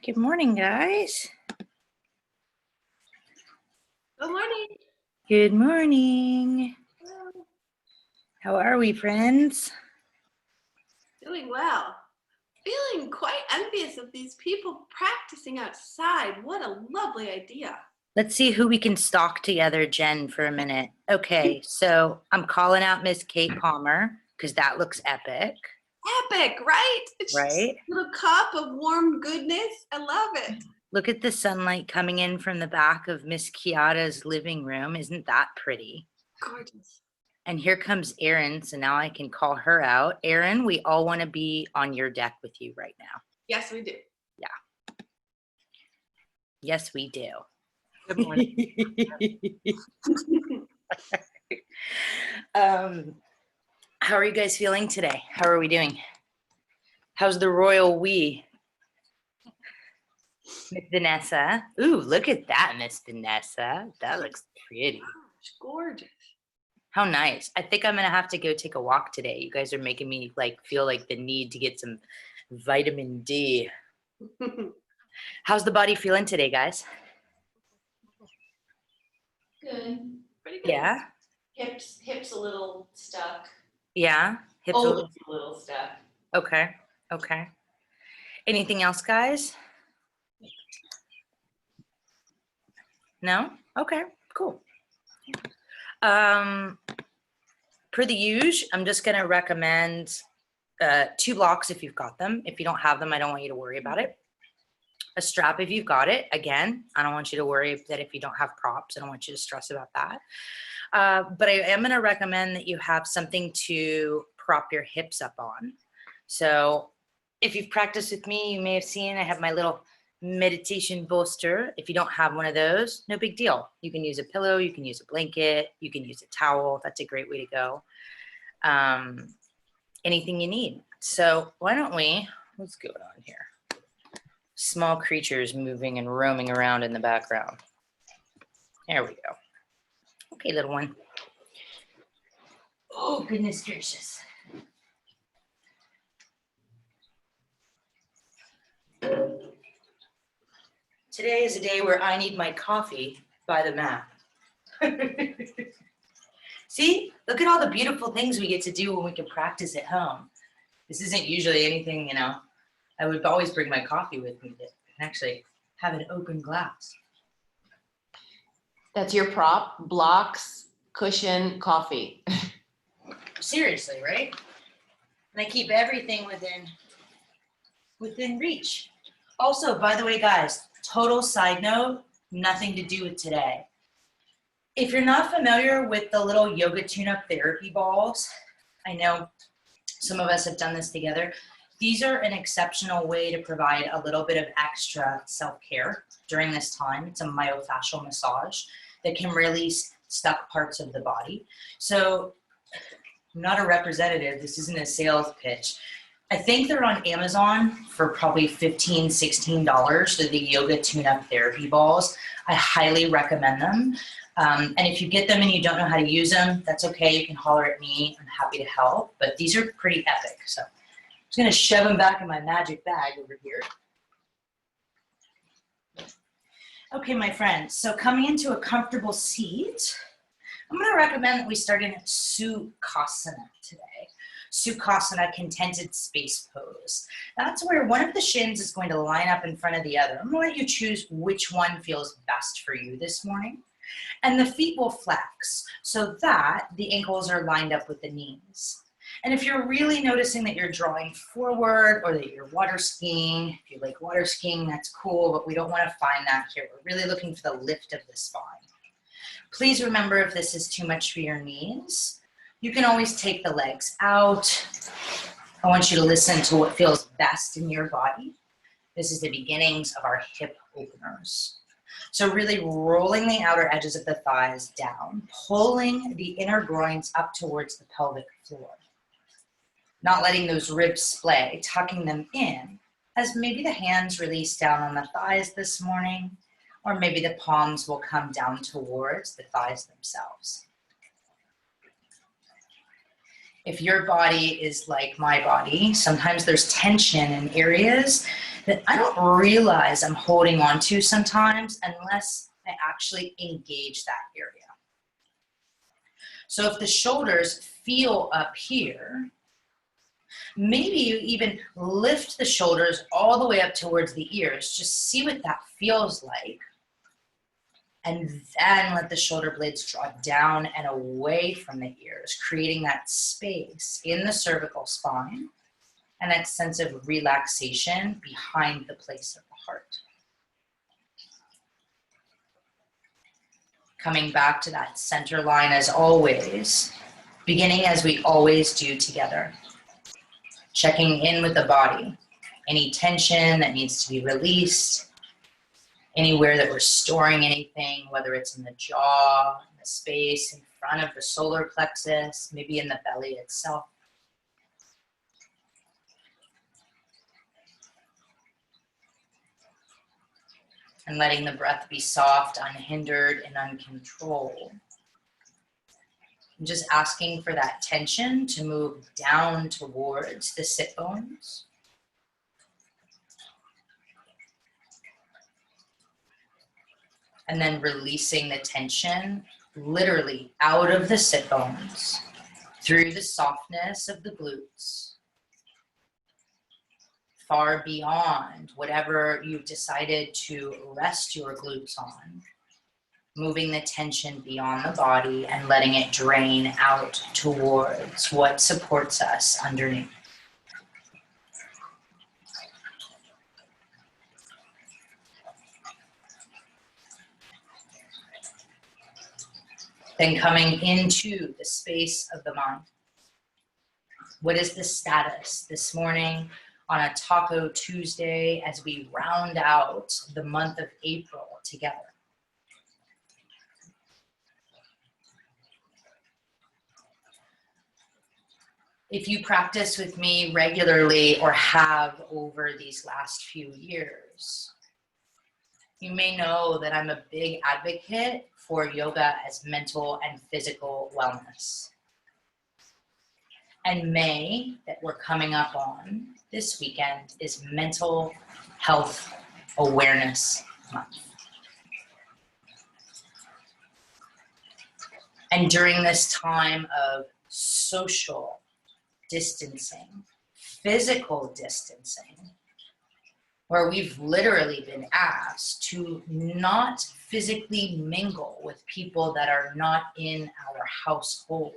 Good morning, guys. Good morning. Good morning. Hello. How are we, friends? Doing well. Feeling quite envious of these people practicing outside. What a lovely idea. Let's see who we can stalk together, Jen, for a minute. Okay, so I'm calling out Miss Kate Palmer because that looks epic. Epic, right? It's Right? just a little cup of warm goodness. I love it. Look at the sunlight coming in from the back of Miss Kiata's living room. Isn't that pretty? Gorgeous. And here comes Erin, so now I can call her out. Erin, we all want to be on your deck with you right now. Yes, we do. Yeah. Yes, we do. Good morning. How are you guys feeling today? How are we doing? How's the royal we? Miss Vanessa. Ooh, look at that, Miss Vanessa. That looks pretty. Gosh, gorgeous. How nice. I think I'm gonna have to go take a walk today. You guys are making me feel like the need to get some vitamin D. How's the body feeling today, guys? Good. Pretty good. Yeah? Hips a little stuck. Yeah? Hips a Always a little stuck. Okay. Okay. Anything else, guys? No? Okay, cool. Per the usual, I'm just gonna recommend 2 blocks if you've got them. If you don't have them, I don't want you to worry about it. A strap if you've got it. Again, I don't want you to worry that if you don't have props, I don't want you to stress about that. But I am gonna recommend that you have something to prop your hips up on. So if you've practiced with me, you may have seen I have my little meditation bolster. If you don't have one of those, no big deal. You can use a pillow, you can use a blanket, you can use a towel. That's a great way to go. Anything you need. So why don't we, what's going on here? Small creatures moving and roaming around in the background. There we go. Okay, little one. Oh, goodness gracious. Today is a day where I need my coffee by the mat. See, look at all the beautiful things we get to do when we can practice at home. This isn't usually anything, you know, I would always bring my coffee with me to actually have an open glass. That's your prop, blocks, cushion, coffee. Seriously, right? And I keep everything within reach. Also, by the way, guys, total side note, nothing to do with today. If you're not familiar with the little yoga tune-up therapy balls, I know some of us have done this together. These are an exceptional way to provide a little bit of extra self-care during this time. It's a myofascial massage that can release stuck parts of the body. So I'm not a representative. This isn't a sales pitch. I think they're on Amazon for probably $15, $16. They're the yoga tune-up therapy balls. I highly recommend them. And if you get them and you don't know how to use them, that's okay. You can holler at me. I'm happy to help. But these are pretty epic. So I'm just going to shove them back in my magic bag over here. Okay, my friends. So coming into a comfortable seat, I'm going to recommend that we start in Sukhasana today. Sukhasana, contented space pose. That's where one of the shins is going to line up in front of the other. I'm going to let you choose which one feels best for you this morning. And the feet will flex so that the ankles are lined up with the knees. And if you're really noticing that you're drawing forward or that you're water skiing, if you like water skiing, that's cool, but we don't want to find that here. We're really looking for the lift of the spine. Please remember, if this is too much for your knees, you can always take the legs out. I want you to listen to what feels best in your body. This is the beginnings of our hip openers. So really rolling the outer edges of the thighs down, pulling the inner groins up towards the pelvic floor. Not letting those ribs splay, tucking them in, as maybe the hands release down on the thighs this morning, or maybe the palms will come down towards the thighs themselves. If your body is like my body, sometimes there's tension in areas that I don't realize I'm holding on to sometimes unless I actually engage that area. So if the shoulders feel up here, maybe you even lift the shoulders all the way up towards the ears. Just see what that feels like. And then let the shoulder blades draw down and away from the ears, creating that space in the cervical spine and that sense of relaxation behind the place of the heart. Coming back to that center line as always, beginning as we always do together. Checking in with the body. Any tension that needs to be released. Anywhere that we're storing anything, whether it's in the jaw, in the space in front of the solar plexus, maybe in the belly itself. And letting the breath be soft, unhindered, and uncontrolled. And just asking for that tension to move down towards the sit bones. And then releasing the tension literally out of the sit bones through the softness of the glutes. Far beyond whatever you've decided to rest your glutes on. Moving the tension beyond the body and letting it drain out towards what supports us underneath. Then coming into the space of the mind. What is the status this morning on a Taco Tuesday as we round out the month of April together? If you practice with me regularly or have over these last few years, you may know that I'm a big advocate for yoga as mental and physical wellness. And May, that we're coming up on this weekend, is Mental Health Awareness Month. And during this time of social distancing, physical distancing, where we've literally been asked to not physically mingle with people that are not in our household.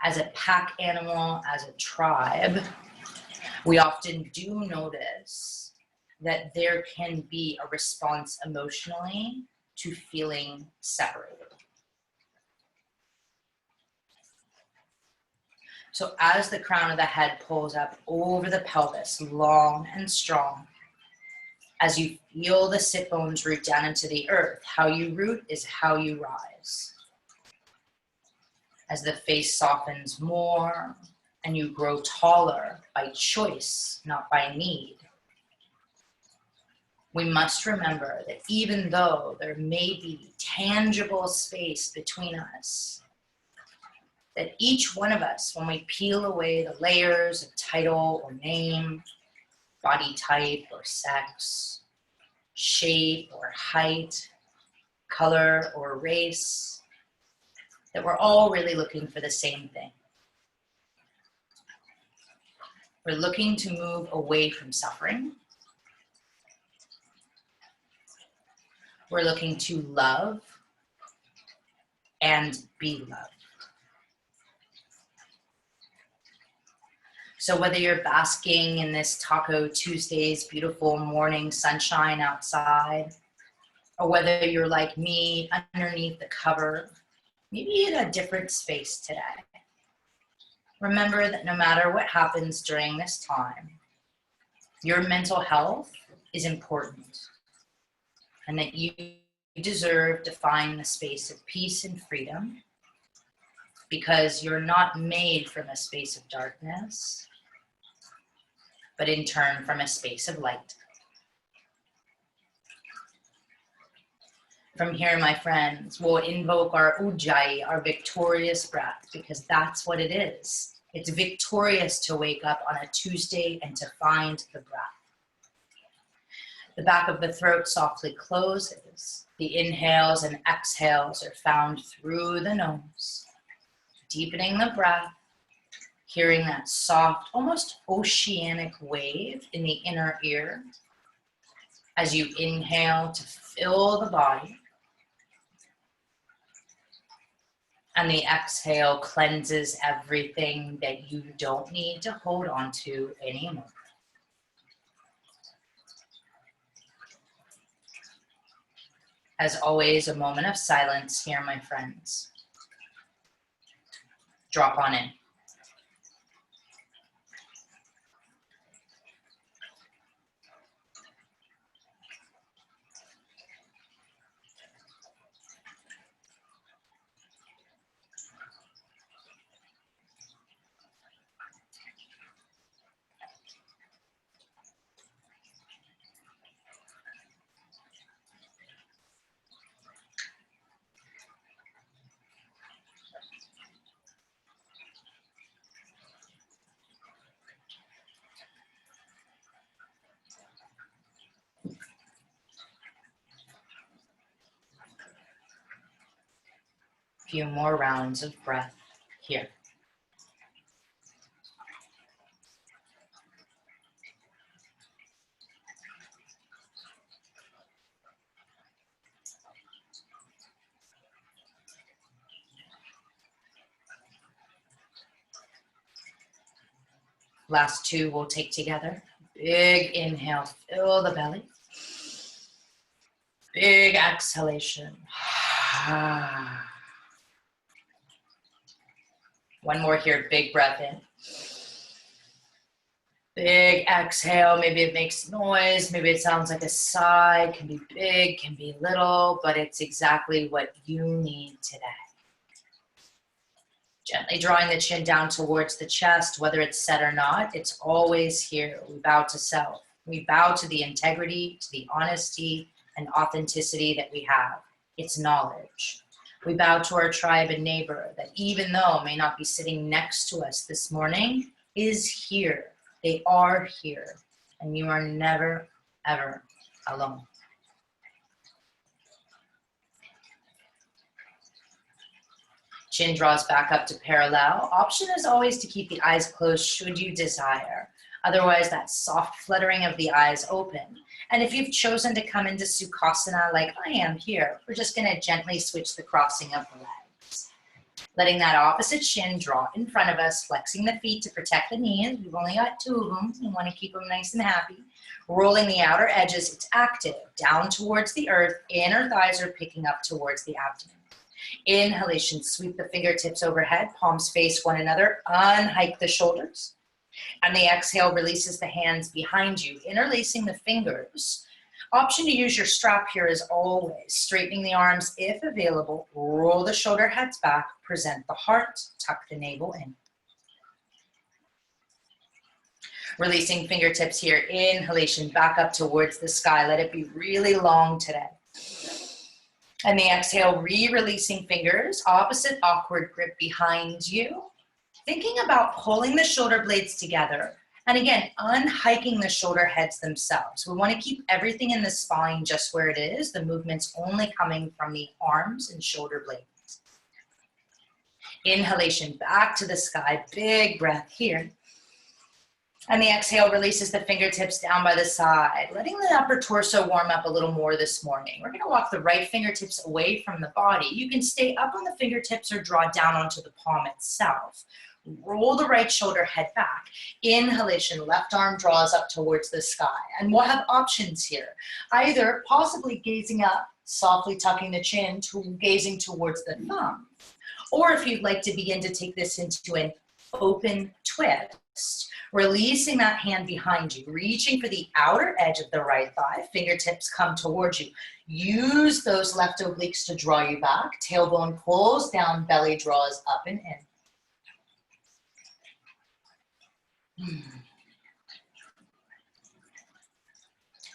As a pack animal, as a tribe, we often do notice that there can be a response emotionally to feeling separated. So as the crown of the head pulls up over the pelvis, long and strong, as you feel the sit bones root down into the earth, how you root is how you rise. As the face softens more and you grow taller by choice, not by need. We must remember that even though there may be tangible space between us, that each one of us, when we peel away the layers of title or name, body type or sex, shape or height, color or race, that we're all really looking for the same thing. We're looking to move away from suffering. We're looking to love and be loved. So whether you're basking in this Taco Tuesday's beautiful morning sunshine outside, or whether you're like me underneath the cover, maybe in a different space today, remember that no matter what happens during this time, your mental health is important, and that you deserve to find the space of peace and freedom, because you're not made from a space of darkness, but in turn from a space of light. From here, my friends, we'll invoke our Ujjayi, our victorious breath, because that's what it is. It's victorious to wake up on a Tuesday and to find the breath. The back of the throat softly closes. The inhales and exhales are found through the nose. Deepening the breath, hearing that soft, almost oceanic wave in the inner ear as you inhale to fill the body. And the exhale cleanses everything that you don't need to hold on to anymore. As always, a moment of silence here, my friends. Drop on in. Few more rounds of breath here. Last two we'll take together. Big inhale, fill the belly. Big exhalation. One more here, big breath in. Big exhale, maybe it makes noise, maybe it sounds like a sigh, can be big, can be little, but it's exactly what you need today. Gently drawing the chin down towards the chest, whether it's set or not, it's always here. We bow to self. We bow to the integrity, to the honesty and authenticity that we have. It's knowledge. We bow to our tribe and neighbor that even though may not be sitting next to us this morning, is here. They are here, and you are never, ever alone. Chin draws back up to parallel. Option is always to keep the eyes closed should you desire. Otherwise, that soft fluttering of the eyes open. And if you've chosen to come into Sukhasana like I am here, we're just going to gently switch the crossing of the legs. Letting that opposite shin draw in front of us, flexing the feet to protect the knees. We've only got two of them. We want to keep them nice and happy. Rolling the outer edges, it's active. Down towards the earth, inner thighs are picking up towards the abdomen. Inhalation, sweep the fingertips overhead, palms face one another, unhike the shoulders. And the exhale releases the hands behind you, interlacing the fingers. Option to use your strap here is always straightening the arms if available, roll the shoulder heads back, present the heart, tuck the navel in. Releasing fingertips here, inhalation back up towards the sky. Let it be really long today. And the exhale, re-releasing fingers, opposite awkward grip behind you. Thinking about pulling the shoulder blades together. And again, unhiking the shoulder heads themselves. We want to keep everything in the spine just where it is. The movement's only coming from the arms and shoulder blades. Inhalation back to the sky, big breath here. And the exhale releases the fingertips down by the side, letting the upper torso warm up a little more this morning. We're gonna walk the right fingertips away from the body. You can stay up on the fingertips or draw down onto the palm itself. Roll the right shoulder head back. Inhalation, left arm draws up towards the sky. And we'll have options here. Either possibly gazing up, softly tucking the chin, to gazing towards the thumb. Or if you'd like to begin to take this into an open twist, releasing that hand behind you, reaching for the outer edge of the right thigh, fingertips come towards you. Use those left obliques to draw you back. Tailbone pulls down, belly draws up and in.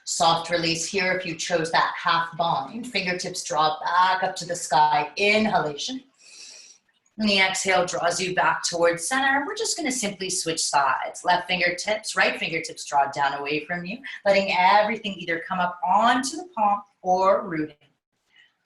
Soft release here if you chose that half bind. Fingertips draw back up to the sky. Inhalation. And the exhale draws you back towards center. We're just gonna simply switch sides. Left fingertips, right fingertips draw down away from you, letting everything either come up onto the palm or rooting.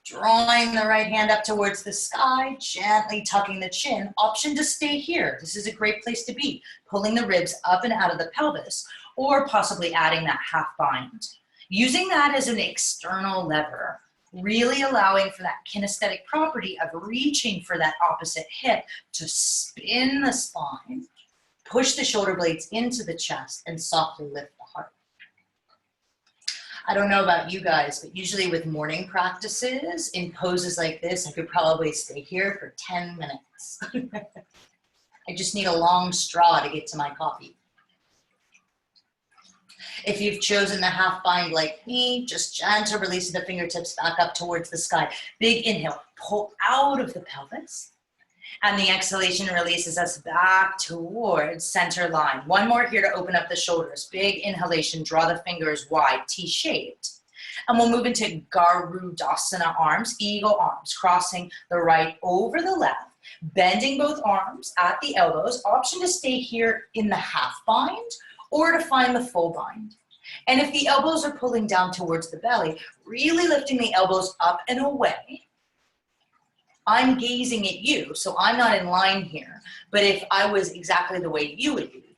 Drawing the right hand up towards the sky, gently tucking the chin. Option to stay here. This is a great place to be. Pulling the ribs up and out of the pelvis, or possibly adding that half bind. Using that as an external lever, really allowing for that kinesthetic property of reaching for that opposite hip to spin the spine, push the shoulder blades into the chest, and softly lift the heart. I don't know about you guys, but usually with morning practices, in poses like this, I could probably stay here for 10 minutes. I just need a long straw to get to my coffee. If you've chosen the half bind like me, just gentle release of the fingertips back up towards the sky. Big inhale, pull out of the pelvis. And the exhalation releases us back towards center line. One more here to open up the shoulders. Big inhalation, draw the fingers wide, T-shaped. And we'll move into Garudasana arms, eagle arms, crossing the right over the left, bending both arms at the elbows. Option to stay here in the half bind or to find the full bind. And if the elbows are pulling down towards the belly, really lifting the elbows up and away. I'm gazing at you, so I'm not in line here. But if I was exactly the way you would be,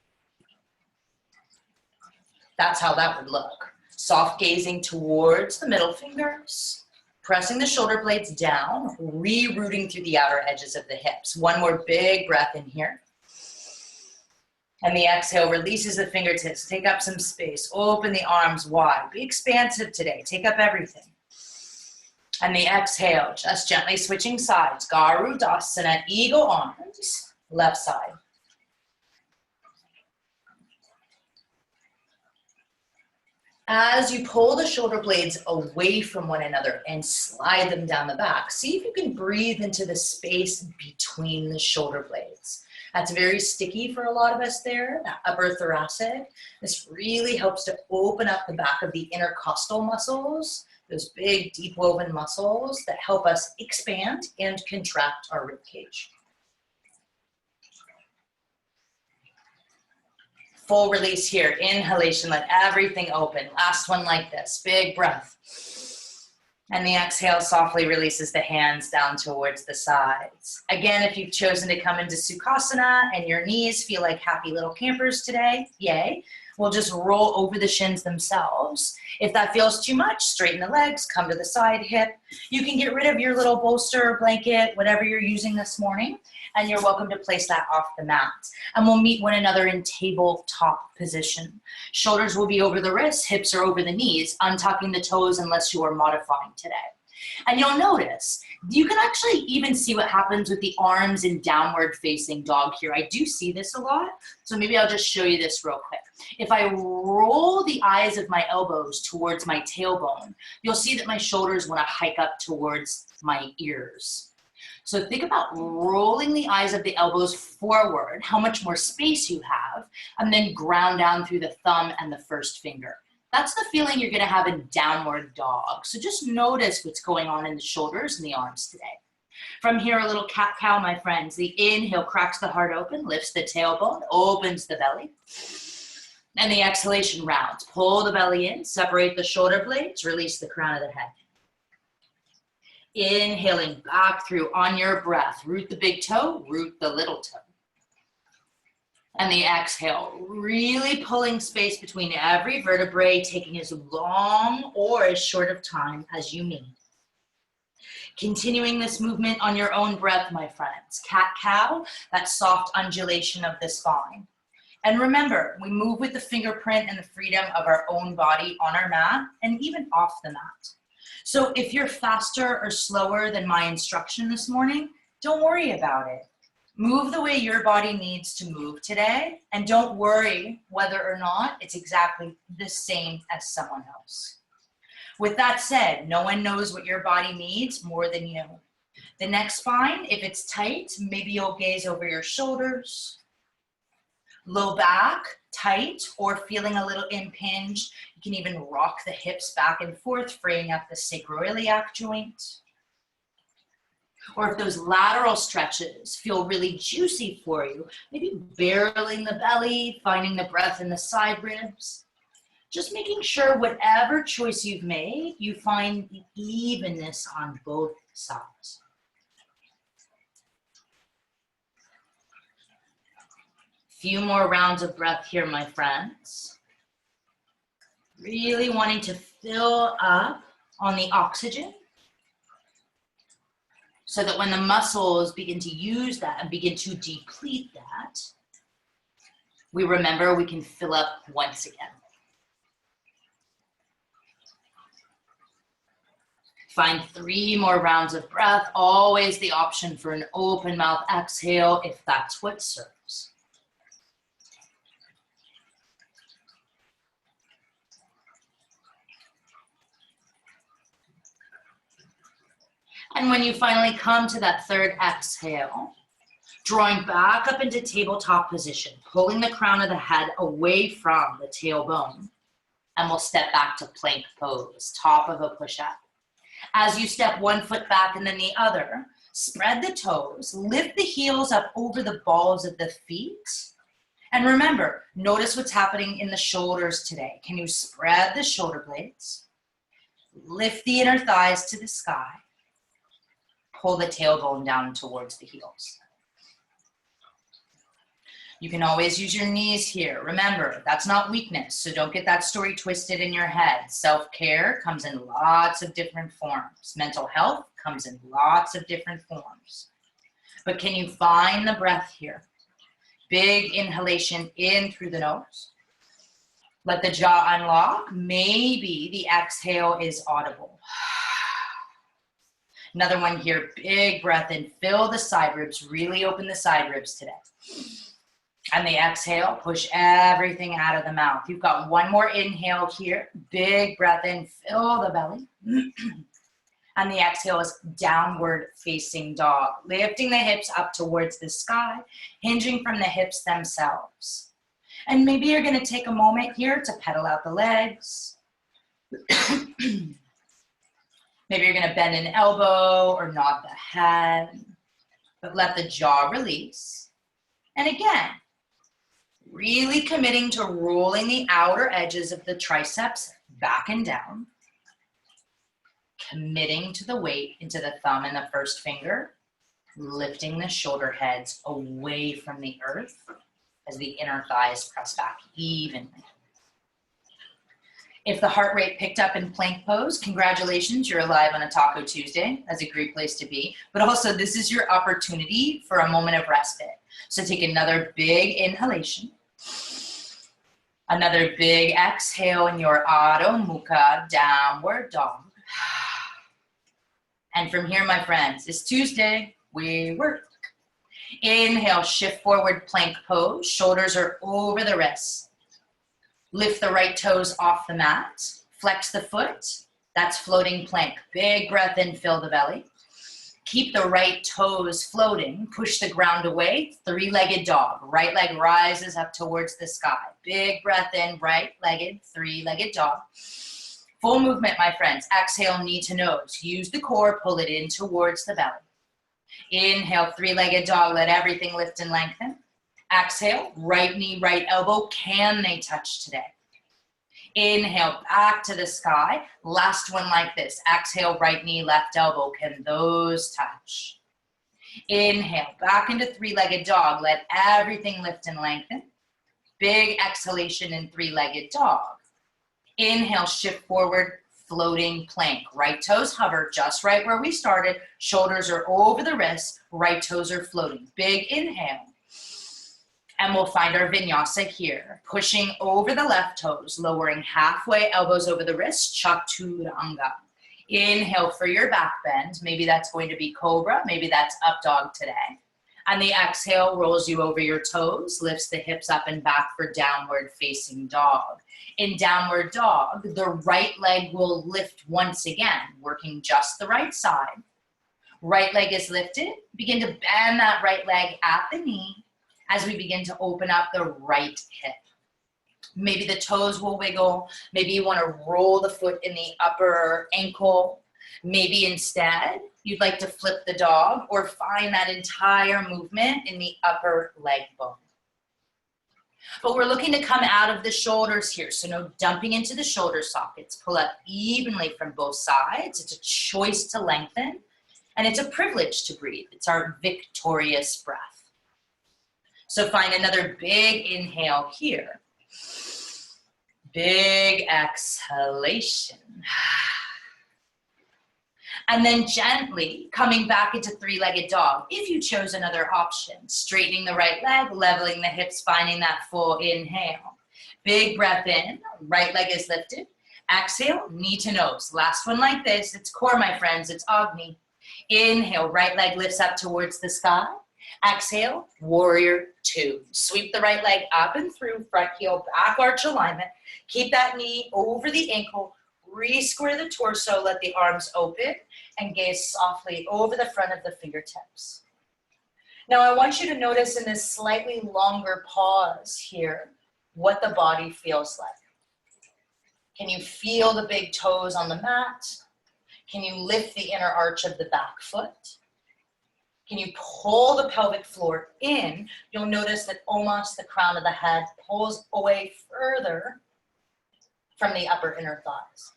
that's how that would look. Soft gazing towards the middle fingers, pressing the shoulder blades down, rerouting through the outer edges of the hips. One more big breath in here. And the exhale releases the fingertips. Take up some space. Open the arms wide. Be expansive today. Take up everything. And the exhale, just gently switching sides. Garudasana, eagle arms, left side. As you pull the shoulder blades away from one another and slide them down the back, see if you can breathe into the space between the shoulder blades. That's very sticky for a lot of us there, that upper thoracic. This really helps to open up the back of the intercostal muscles, those big, deep woven muscles that help us expand and contract our rib cage. Full release here, inhalation, let everything open. Last one like this, big breath. And the exhale softly releases the hands down towards the sides. Again, if you've chosen to come into Sukhasana and your knees feel like happy little campers today, yay. We'll just roll over the shins themselves. If that feels too much, straighten the legs, come to the side hip. You can get rid of your little bolster, blanket, whatever you're using this morning, and you're welcome to place that off the mat. And we'll meet one another in tabletop position. Shoulders will be over the wrists, hips are over the knees, untucking the toes unless you are modifying today. And you'll notice, you can actually even see what happens with the arms in downward facing dog here. I do see this a lot, so maybe I'll just show you this real quick. If I roll the eyes of my elbows towards my tailbone, you'll see that my shoulders want to hike up towards my ears. So think about rolling the eyes of the elbows forward, how much more space you have, and then ground down through the thumb and the first finger. That's the feeling you're gonna have in downward dog. So just notice what's going on in the shoulders and the arms today. From here, a little cat-cow, my friends. The inhale cracks the heart open, lifts the tailbone, opens the belly. And the exhalation rounds. Pull the belly in, separate the shoulder blades, release the crown of the head. Inhaling back through on your breath. Root the big toe, root the little toe. And the exhale, really pulling space between every vertebrae, taking as long or as short of time as you need. Continuing this movement on your own breath, my friends. Cat-cow, that soft undulation of the spine. And remember, we move with the fingerprint and the freedom of our own body on our mat and even off the mat. So if you're faster or slower than my instruction this morning, don't worry about it. Move the way your body needs to move today, and don't worry whether or not it's exactly the same as someone else. With that said, no one knows what your body needs more than you. The neck spine, if it's tight, maybe you'll gaze over your shoulders. Low back, tight, or feeling a little impinged. You can even rock the hips back and forth, freeing up the sacroiliac joint. Or if those lateral stretches feel really juicy for you, maybe barreling the belly, finding the breath in the side ribs. Just making sure whatever choice you've made, you find the evenness on both sides. Few more rounds of breath here, my friends. Really wanting to fill up on the oxygen so that when the muscles begin to use that and begin to deplete that, we remember we can fill up once again. Find 3 more rounds of breath, always the option for an open mouth exhale if that's what serves. And when you finally come to that third exhale, drawing back up into tabletop position, pulling the crown of the head away from the tailbone, and we'll step back to plank pose, top of a push-up. As you step one foot back and then the other, spread the toes, lift the heels up over the balls of the feet. And remember, notice what's happening in the shoulders today. Can you spread the shoulder blades? Lift the inner thighs to the sky. Pull the tailbone down towards the heels. You can always use your knees here. Remember, that's not weakness, so don't get that story twisted in your head. Self-care comes in lots of different forms. Mental health comes in lots of different forms. But can you find the breath here? Big inhalation in through the nose. Let the jaw unlock. Maybe the exhale is audible. Another one here, big breath in. Fill the side ribs, really open the side ribs today. And the exhale, push everything out of the mouth. You've got one more inhale here. Big breath in, fill the belly. And the exhale is downward facing dog. Lifting the hips up towards the sky, hinging from the hips themselves. And maybe you're gonna take a moment here to pedal out the legs. Maybe you're gonna bend an elbow or nod the head, but let the jaw release. And again, really committing to rolling the outer edges of the triceps back and down. Committing to the weight into the thumb and the first finger. Lifting the shoulder heads away from the earth as the inner thighs press back evenly. If the heart rate picked up in plank pose, congratulations, you're alive on a Taco Tuesday. That's a great place to be. But also, this is your opportunity for a moment of respite. So take another big inhalation. Another big exhale in your Adho Mukha downward dog. And from here, my friends, it's Tuesday, we work. Inhale, shift forward plank pose. Shoulders are over the wrists. Lift the right toes off the mat. Flex the foot. That's floating plank. Big breath in, fill the belly. Keep the right toes floating. Push the ground away. Three-legged dog. Right leg rises up towards the sky. Big breath in, right-legged, three-legged dog. Full movement, my friends. Exhale, knee to nose. Use the core, pull it in towards the belly. Inhale, three-legged dog. Let everything lift and lengthen. Exhale, right knee, right elbow. Can they touch today? Inhale, back to the sky. Last one like this. Exhale, right knee, left elbow. Can those touch? Inhale, back into three-legged dog. Let everything lift and lengthen. Big exhalation in three-legged dog. Inhale, shift forward, floating plank. Right toes hover just right where we started. Shoulders are over the wrists. Right toes are floating. Big inhale. And we'll find our vinyasa here. Pushing over the left toes, lowering halfway, elbows over the wrist, chaturanga. Inhale for your back bend. Maybe that's going to be cobra. Maybe that's up dog today. And the exhale rolls you over your toes, lifts the hips up and back for downward facing dog. In downward dog, the right leg will lift once again, working just the right side. Right leg is lifted. Begin to bend that right leg at the knee as we begin to open up the right hip. Maybe the toes will wiggle. Maybe you want to roll the foot in the upper ankle. Maybe instead, you'd like to flip the dog or find that entire movement in the upper leg bone. But we're looking to come out of the shoulders here, so no dumping into the shoulder sockets. Pull up evenly from both sides. It's a choice to lengthen, and it's a privilege to breathe. It's our victorious breath. So find another big inhale here. Big exhalation. And then gently coming back into three-legged dog. If you chose another option, straightening the right leg, leveling the hips, finding that full inhale. Big breath in, right leg is lifted. Exhale, knee to nose. Last one like this. It's core, my friends, it's Agni. Inhale, right leg lifts up towards the sky. Exhale, warrior two. Sweep the right leg up and through, front heel, back arch alignment. Keep that knee over the ankle. Re-square the torso, let the arms open, and gaze softly over the front of the fingertips. Now I want you to notice in this slightly longer pause here, what the body feels like. Can you feel the big toes on the mat? Can you lift the inner arch of the back foot? Can you pull the pelvic floor in? You'll notice that almost the crown of the head pulls away further from the upper inner thighs.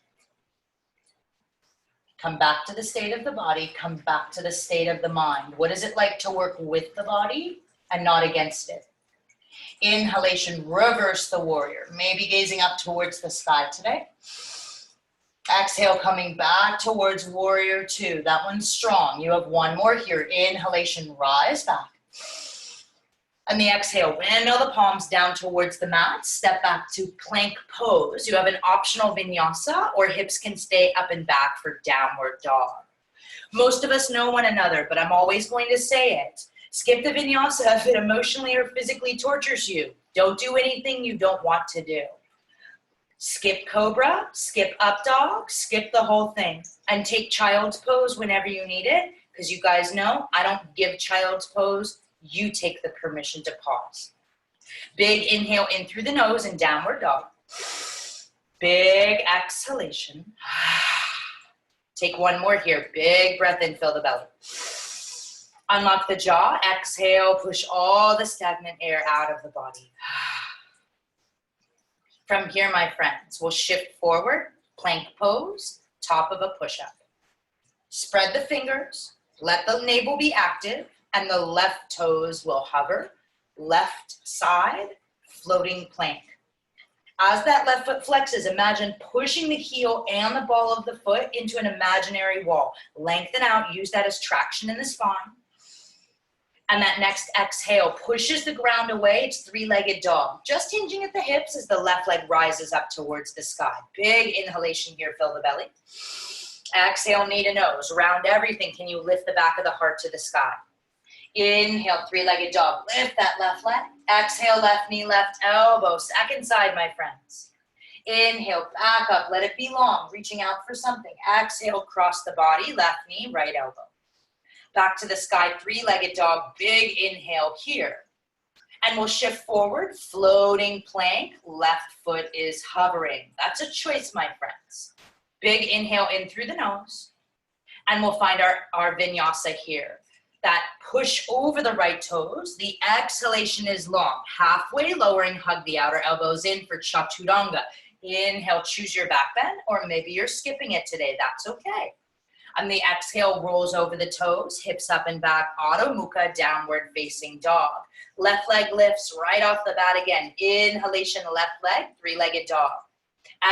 Come back to the state of the body, come back to the state of the mind. What is it like to work with the body and not against it? Inhalation, reverse the warrior. Maybe gazing up towards the sky today. Exhale, coming back towards warrior two. That one's strong. You have one more here. Inhalation, rise back. And the exhale, winnow the palms down towards the mat. Step back to plank pose. You have an optional vinyasa, or hips can stay up and back for downward dog. Most of us know one another, but I'm always going to say it. Skip the vinyasa if it emotionally or physically tortures you. Don't do anything you don't want to do. Skip cobra, skip up dog, skip the whole thing. And take child's pose whenever you need it, because you guys know I don't give child's pose. You take the permission to pause. Big inhale in through the nose and downward dog. Big exhalation. Take one more here. Big breath in, fill the belly. Unlock the jaw. Exhale, push all the stagnant air out of the body. From here, my friends, we'll shift forward, plank pose, top of a push-up. Spread the fingers, let the navel be active, and the left toes will hover, left side, floating plank. As that left foot flexes, imagine pushing the heel and the ball of the foot into an imaginary wall. Lengthen out, use that as traction in the spine. And that next exhale pushes the ground away. It's three-legged dog. Just hinging at the hips as the left leg rises up towards the sky. Big inhalation here, fill the belly. Exhale, knee to nose. Round everything. Can you lift the back of the heart to the sky? Inhale, three-legged dog. Lift that left leg. Exhale, left knee, left elbow. Second side, my friends. Inhale, back up. Let it be long. Reaching out for something. Exhale, cross the body. Left knee, right elbow. Back to the sky, three-legged dog. Big inhale here. And we'll shift forward, floating plank. Left foot is hovering. That's a choice, my friends. Big inhale in through the nose. And we'll find our vinyasa here. That push over the right toes. The exhalation is long. Halfway lowering, hug the outer elbows in for chaturanga. Inhale, choose your back bend, or maybe you're skipping it today. That's okay. And the exhale rolls over the toes, hips up and back, Adho Mukha, downward facing dog. Left leg lifts right off the bat again. Inhalation, left leg, three-legged dog.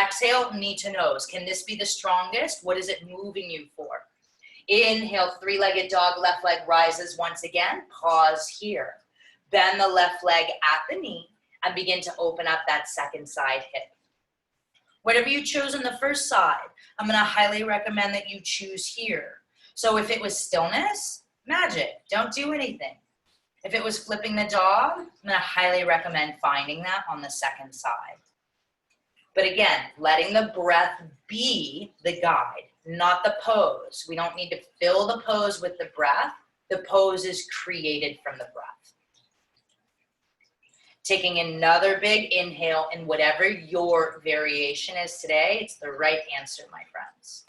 Exhale, knee to nose. Can this be the strongest? What is it moving you for? Inhale, three-legged dog, left leg rises once again. Pause here. Bend the left leg at the knee and begin to open up that second side hip. Whatever you chose on the first side, I'm going to highly recommend that you choose here. So if it was stillness, magic, don't do anything. If it was flipping the dog, I'm going to highly recommend finding that on the second side. But again, letting the breath be the guide, not the pose. We don't need to fill the pose with the breath. The pose is created from the breath. Taking another big inhale, and whatever your variation is today, it's the right answer, my friends.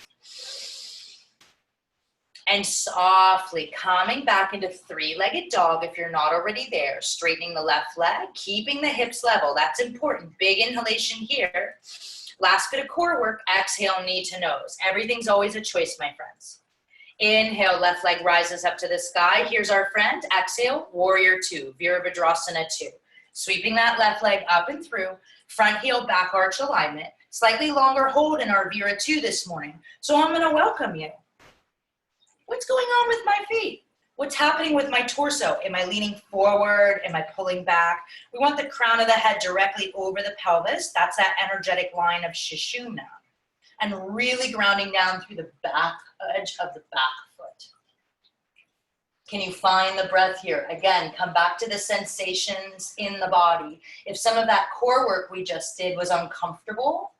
And softly coming back into three-legged dog if you're not already there, straightening the left leg, keeping the hips level. That's important. Big inhalation here. Last bit of core work, exhale, knee to nose. Everything's always a choice, my friends. Inhale, left leg rises up to the sky. Here's our friend. Exhale, warrior two, Virabhadrasana 2. Sweeping that left leg up and through, front heel, back arch alignment. Slightly longer hold in our Vira 2 this morning. So I'm gonna welcome you. What's going on with my feet? What's happening with my torso? Am I leaning forward? Am I pulling back? We want the crown of the head directly over the pelvis. That's that energetic line of Sushumna. And really grounding down through the back edge of the back foot. Can you find the breath here? Again, come back to the sensations in the body. If some of that core work we just did was uncomfortable,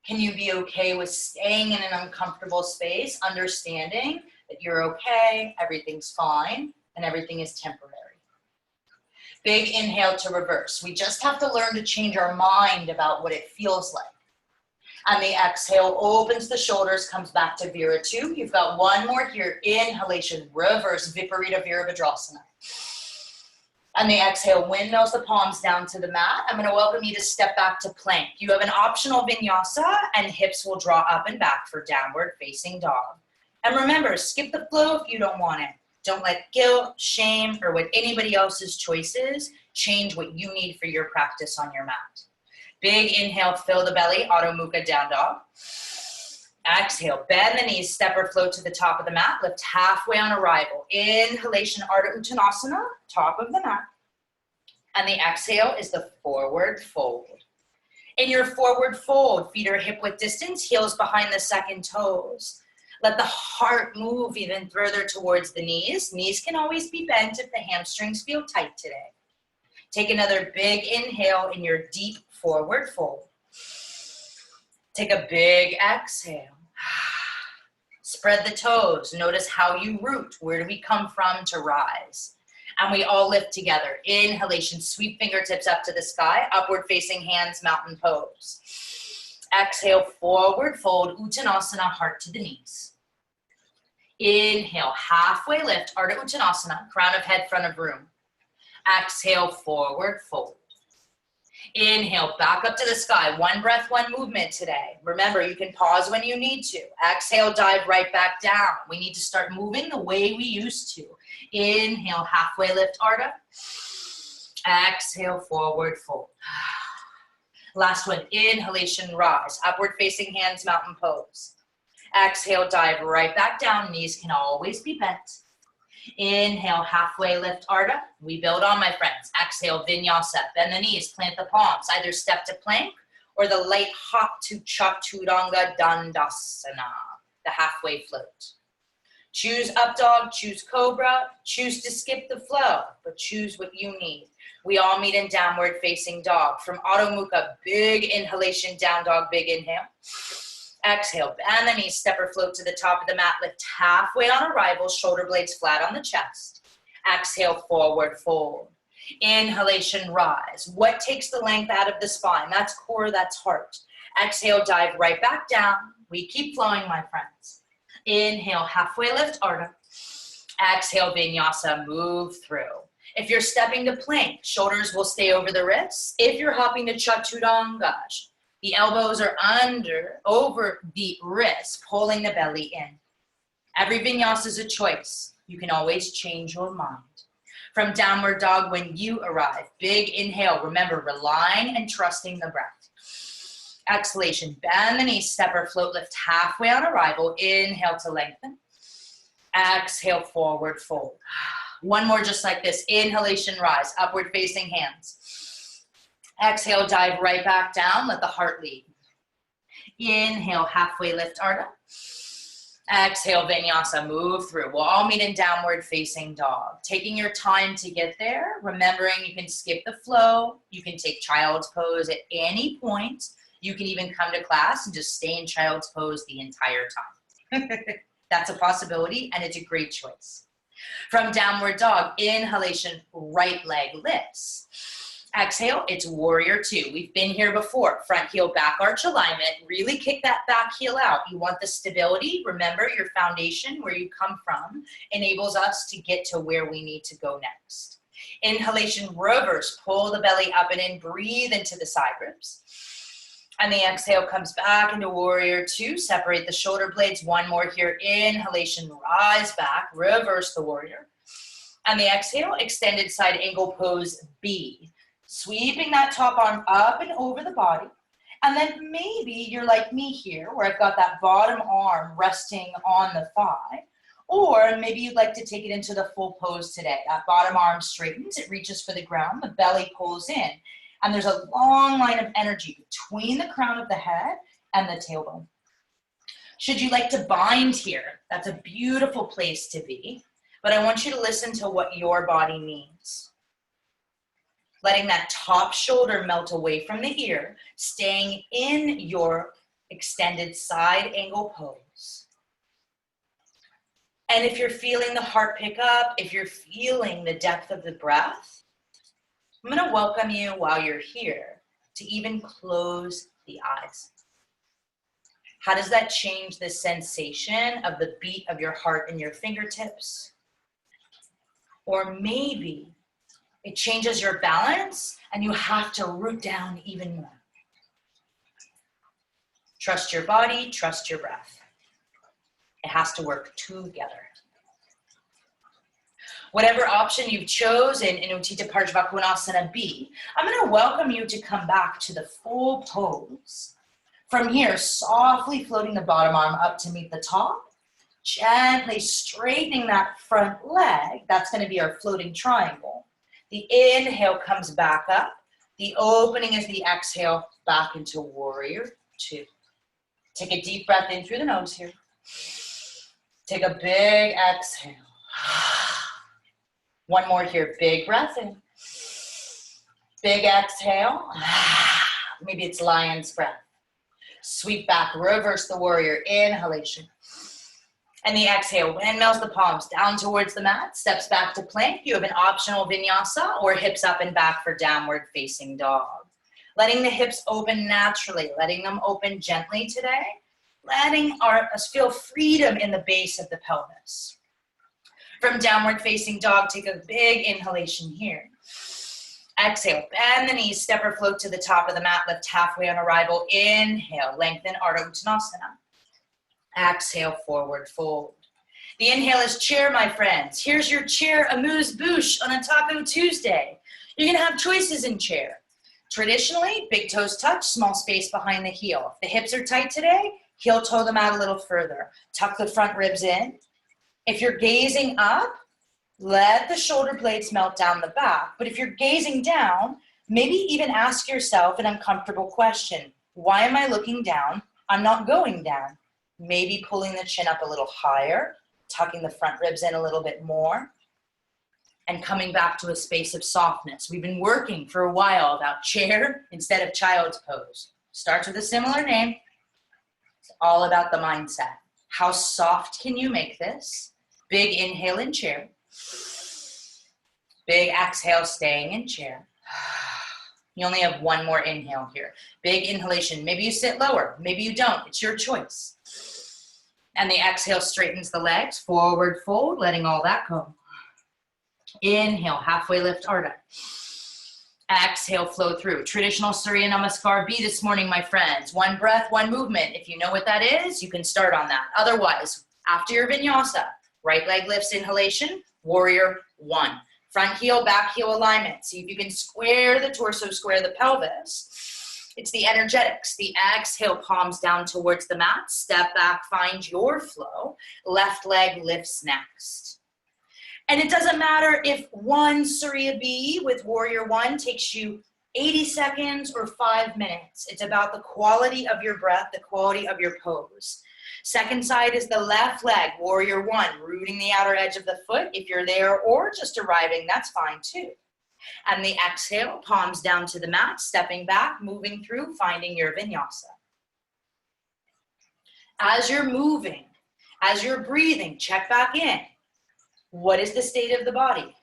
can you be okay with staying in an uncomfortable space, understanding that you're okay, everything's fine, and everything is temporary? Big inhale to reverse. We just have to learn to change our mind about what it feels like. And the exhale opens the shoulders, comes back to Vira 2. You've got one more here. Inhalation, reverse, Viparita Virabhadrasana. And the exhale, windmills the palms down to the mat. I'm gonna welcome you to step back to plank. You have an optional vinyasa and hips will draw up and back for downward facing dog. And remember, skip the flow if you don't want it. Don't let guilt, shame, or what anybody else's choices change what you need for your practice on your mat. Big inhale, fill the belly, Adho Mukha down dog. Exhale, bend the knees, step or float to the top of the mat, lift halfway on arrival. Inhalation, Ardha Uttanasana, top of the mat. And the exhale is the forward fold. In your forward fold, feet are hip width distance, heels behind the second toes. Let the heart move even further towards the knees. Knees can always be bent if the hamstrings feel tight today. Take another big inhale in your deep forward fold. Take a big exhale. Spread the toes. Notice how you root. Where do we come from to rise? And we all lift together. Inhalation, sweep fingertips up to the sky. Upward facing hands, mountain pose. Exhale, forward fold, Uttanasana, heart to the knees. Inhale, halfway lift, Ardha Uttanasana, crown of head, front of room. Exhale, forward fold. Inhale, back up to the sky. One breath, one movement today. Remember, you can pause when you need to. Exhale, dive right back down. We need to start moving the way we used to. Inhale, halfway lift, Ardha. Exhale, forward fold. Last one, inhalation, rise. Upward facing hands, mountain pose. Exhale, dive right back down. Knees can always be bent. Inhale, halfway lift, Ardha. We build on, my friends. Exhale, vinyasa. Bend the knees, plant the palms. Either step to plank or the light hop to chaturanga dandasana, the halfway float. Choose up dog, choose cobra, choose to skip the flow, but choose what you need. We all meet in downward facing dog. From Adho Mukha, big inhalation, down dog, big inhale. Exhale, bend the knees, step or float to the top of the mat, lift halfway on arrival, shoulder blades flat on the chest. Exhale, forward fold. Inhalation, rise. What takes the length out of the spine? That's core, that's heart. Exhale, dive right back down. We keep flowing, my friends. Inhale, halfway lift, Ardha. Exhale, vinyasa, move through. If you're stepping to plank, shoulders will stay over the wrists. If you're hopping to chaturanga, the elbows are over the wrists, pulling the belly in. Every vinyasa is a choice. You can always change your mind. From downward dog, when you arrive, big inhale. Remember, relying and trusting the breath. Exhalation, bend the knees, step or float, lift halfway on arrival. Inhale to lengthen. Exhale, forward fold. One more just like this. Inhalation, rise, upward facing hands. Exhale, dive right back down, let the heart lead. Inhale, halfway lift, Ardha. Exhale, vinyasa, move through. We'll all meet in downward facing dog. Taking your time to get there, remembering you can skip the flow, you can take child's pose at any point. You can even come to class and just stay in child's pose the entire time. That's a possibility, and it's a great choice. From downward dog, inhalation, right leg lifts. Exhale, it's warrior two. We've been here before. Front heel, back arch alignment. Really kick that back heel out. You want the stability. Remember, your foundation, where you come from, enables us to get to where we need to go next. Inhalation, reverse. Pull the belly up and in. Breathe into the side ribs. And the exhale comes back into warrior two. Separate the shoulder blades. One more here. Inhalation, rise back. Reverse the warrior. And the exhale, extended side angle pose B. Sweeping that top arm up and over the body. And then maybe you're like me here, where I've got that bottom arm resting on the thigh. Or maybe you'd like to take it into the full pose today. That bottom arm straightens, it reaches for the ground, the belly pulls in. And there's a long line of energy between the crown of the head and the tailbone. Should you like to bind here, that's a beautiful place to be. But I want you to listen to what your body needs. Letting that top shoulder melt away from the ear, staying in your extended side angle pose. And if you're feeling the heart pick up, if you're feeling the depth of the breath, I'm going to welcome you while you're here to even close the eyes. How does that change the sensation of the beat of your heart in your fingertips? Or maybe it changes your balance and you have to root down even more. Trust your body, trust your breath. It has to work together. Whatever option you've chosen in Utthita Parshvakonasana B, I'm going to welcome you to come back to the full pose. From here, softly floating the bottom arm up to meet the top, gently straightening that front leg. That's going to be our floating triangle. The inhale comes back up. The opening is the exhale back into warrior two. Take a deep breath in through the nose here. Take a big exhale. One more here, big breath in. Big exhale. Maybe it's lion's breath. Sweep back, reverse the warrior, inhalation. And the exhale, windmills the palms down towards the mat, steps back to plank. You have an optional vinyasa or hips up and back for downward facing dog. Letting the hips open naturally, letting them open gently today. Letting us feel freedom in the base of the pelvis. From downward facing dog, take a big inhalation here. Exhale, bend the knees, step or float to the top of the mat, lift halfway on arrival. Inhale, lengthen Ardha Uttanasana. Exhale, forward fold. The inhale is chair, my friends. Here's your chair amuse-bouche on a Taco Tuesday. You're gonna have choices in chair. Traditionally, big toes touch, small space behind the heel. If the hips are tight today, heel toe them out a little further. Tuck the front ribs in. If you're gazing up, let the shoulder blades melt down the back. But if you're gazing down, maybe even ask yourself an uncomfortable question. Why am I looking down? I'm not going down. Maybe pulling the chin up a little higher, tucking the front ribs in a little bit more, and coming back to a space of softness. We've been working for a while about chair instead of child's pose. Starts with a similar name. It's all about the mindset. How soft can you make this? Big inhale in chair. Big exhale, staying in chair. You only have one more inhale here. Big inhalation. Maybe you sit lower. Maybe you don't. It's your choice. And the exhale straightens the legs. Forward fold, letting all that go. Inhale, halfway lift Ardha. Exhale, flow through. Traditional Surya Namaskar B this morning, my friends. One breath, one movement. If you know what that is, you can start on that. Otherwise, after your vinyasa, right leg lifts, inhalation, warrior one. Front heel, back heel alignment. See if you can square the torso, square the pelvis. It's the energetics. The exhale, palms down towards the mat. Step back, find your flow. Left leg lifts next. And it doesn't matter if one Surya B with warrior one takes you 80 seconds or 5 minutes. It's about the quality of your breath, the quality of your pose. Second side is the left leg, warrior one, rooting the outer edge of the foot. If you're there or just arriving, that's fine too. And the exhale, palms down to the mat, stepping back, moving through, finding your vinyasa. As you're moving, as you're breathing, check back in. What is the state of the body?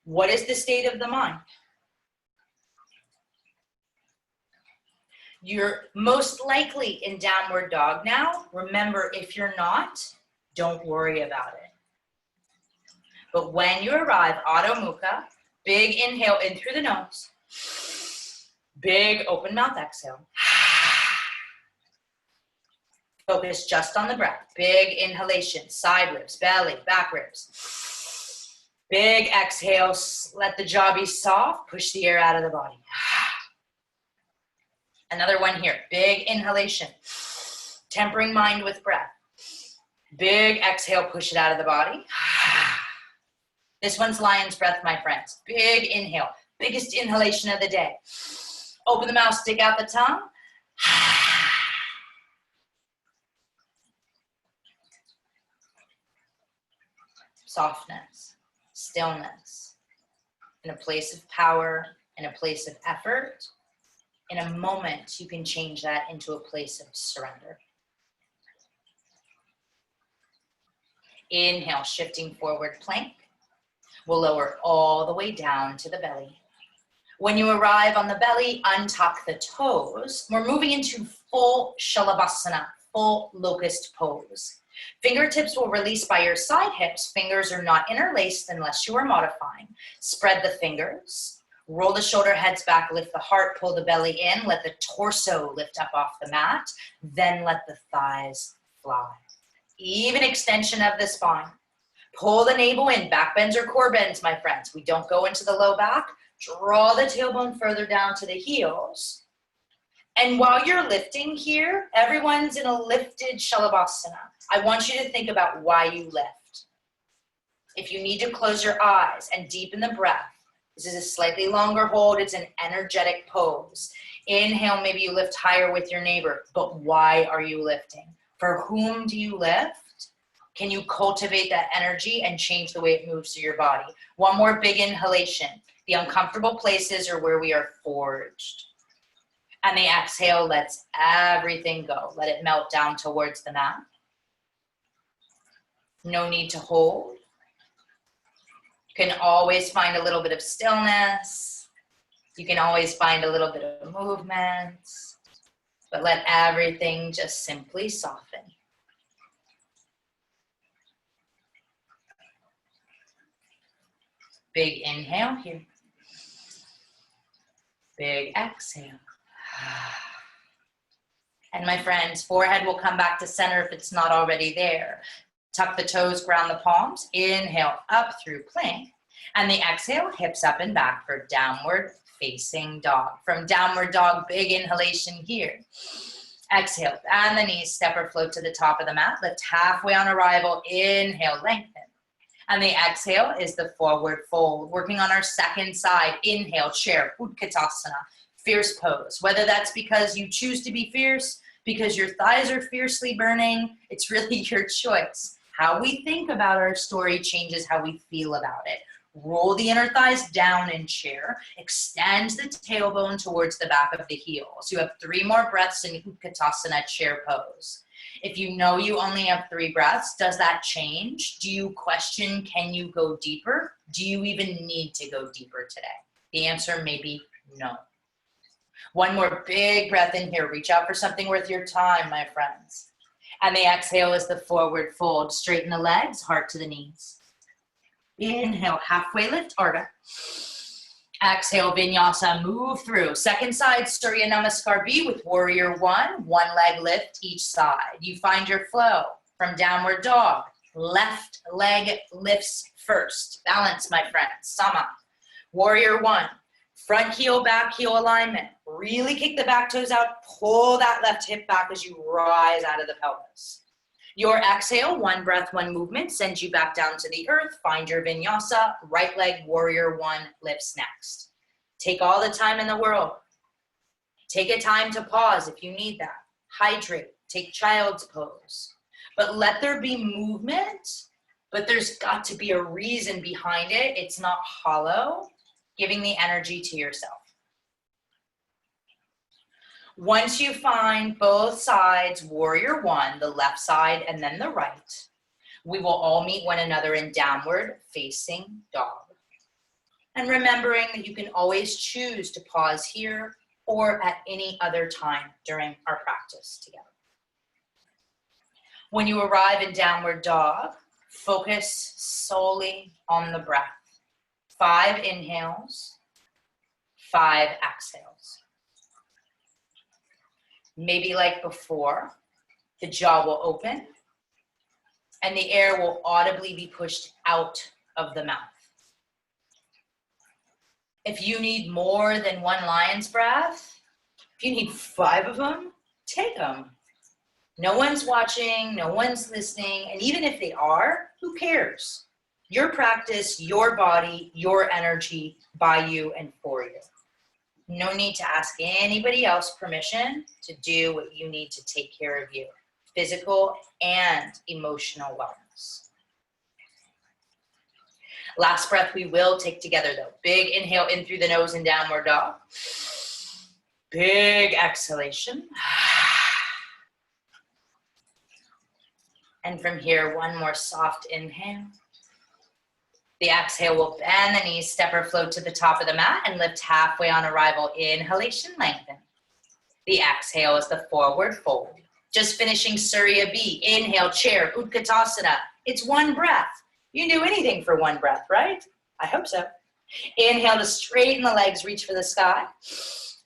What is the state of the mind? You're most likely in downward dog now. Remember, if you're not, don't worry about it. But when you arrive, Adho Mukha, big inhale in through the nose. Big open mouth exhale. Focus just on the breath. Big inhalation, side ribs, belly, back ribs. Big exhale, let the jaw be soft. Push the air out of the body. Another one here, big inhalation. Tempering mind with breath. Big exhale, push it out of the body. This one's lion's breath, my friends. Big inhale, biggest inhalation of the day. Open the mouth, stick out the tongue. Softness, stillness, in a place of power, in a place of effort. In a moment, you can change that into a place of surrender. Inhale, shifting forward plank. We'll lower all the way down to the belly. When you arrive on the belly, untuck the toes. We're moving into full Shalabhasana, full locust pose. Fingertips will release by your side hips. Fingers are not interlaced unless you are modifying. Spread the fingers. Roll the shoulder heads back, lift the heart, pull the belly in, let the torso lift up off the mat, then let the thighs fly. Even extension of the spine. Pull the navel in, back bends or core bends, my friends. We don't go into the low back. Draw the tailbone further down to the heels. And while you're lifting here, everyone's in a lifted Shalabhasana. I want you to think about why you lift. If you need to close your eyes and deepen the breath, this is a slightly longer hold. It's an energetic pose. Inhale, maybe you lift higher with your neighbor, but why are you lifting? For whom do you lift? Can you cultivate that energy and change the way it moves through your body? One more big inhalation. The uncomfortable places are where we are forged. And the exhale lets everything go. Let it melt down towards the mat. No need to hold. You can always find a little bit of stillness. You can always find a little bit of movement. But let everything just simply soften. Big inhale here. Big exhale. And my friends, forehead will come back to center if it's not already there. Tuck the toes, ground the palms. Inhale up through plank. And the exhale, hips up and back for downward facing dog. From downward dog, big inhalation here. Exhale, bend the knees, step or float to the top of the mat. Lift halfway on arrival. Inhale, lengthen. And the exhale is the forward fold. Working on our second side. Inhale, chair, Utkatasana, fierce pose. Whether that's because you choose to be fierce, because your thighs are fiercely burning, it's really your choice. How we think about our story changes how we feel about it. Roll the inner thighs down in chair. Extend the tailbone towards the back of the heels. You have 3 more breaths in Utkatasana chair pose. If you know you only have 3 breaths, does that change? Do you question, can you go deeper? Do you even need to go deeper today? The answer may be no. One more big breath in here. Reach out for something worth your time, my friends. And the exhale is the forward fold. Straighten the legs, heart to the knees. Inhale, halfway lift, Ardha. Exhale, Vinyasa, move through. Second side, Surya Namaskar B with Warrior 1. One leg lift each side. You find your flow from downward dog. Left leg lifts first. Balance, my friends. Sama. Warrior 1. Front heel, back heel alignment. Really kick the back toes out. Pull that left hip back as you rise out of the pelvis. Your exhale, 1 breath, 1 movement, sends you back down to the earth. Find your vinyasa. Right leg, warrior 1, lifts next. Take all the time in the world. Take a time to pause if you need that. Hydrate. Take child's pose. But let there be movement, but there's got to be a reason behind it. It's not hollow. Giving the energy to yourself. Once you find both sides, warrior 1, the left side and then the right, we will all meet one another in downward facing dog. And remembering that you can always choose to pause here or at any other time during our practice together. When you arrive in downward dog, focus solely on the breath. 5 inhales, 5 exhales. Maybe like before, the jaw will open and the air will audibly be pushed out of the mouth. If you need more than 1 lion's breath, if you need 5 of them, take them. No one's watching, no one's listening, and even if they are, who cares? Your practice, your body, your energy, by you and for you. No need to ask anybody else permission to do what you need to take care of you, physical and emotional wellness. Last breath we will take together though. Big inhale in through the nose and downward dog. Big exhalation. And from here, one more soft inhale. The exhale will bend the knees, step or float to the top of the mat and lift halfway on arrival. Inhalation, lengthen. The exhale is the forward fold. Just finishing Surya B. Inhale, chair, Utkatasana. It's 1 breath. You can do anything for 1 breath, right? I hope so. Inhale to straighten the legs, reach for the sky.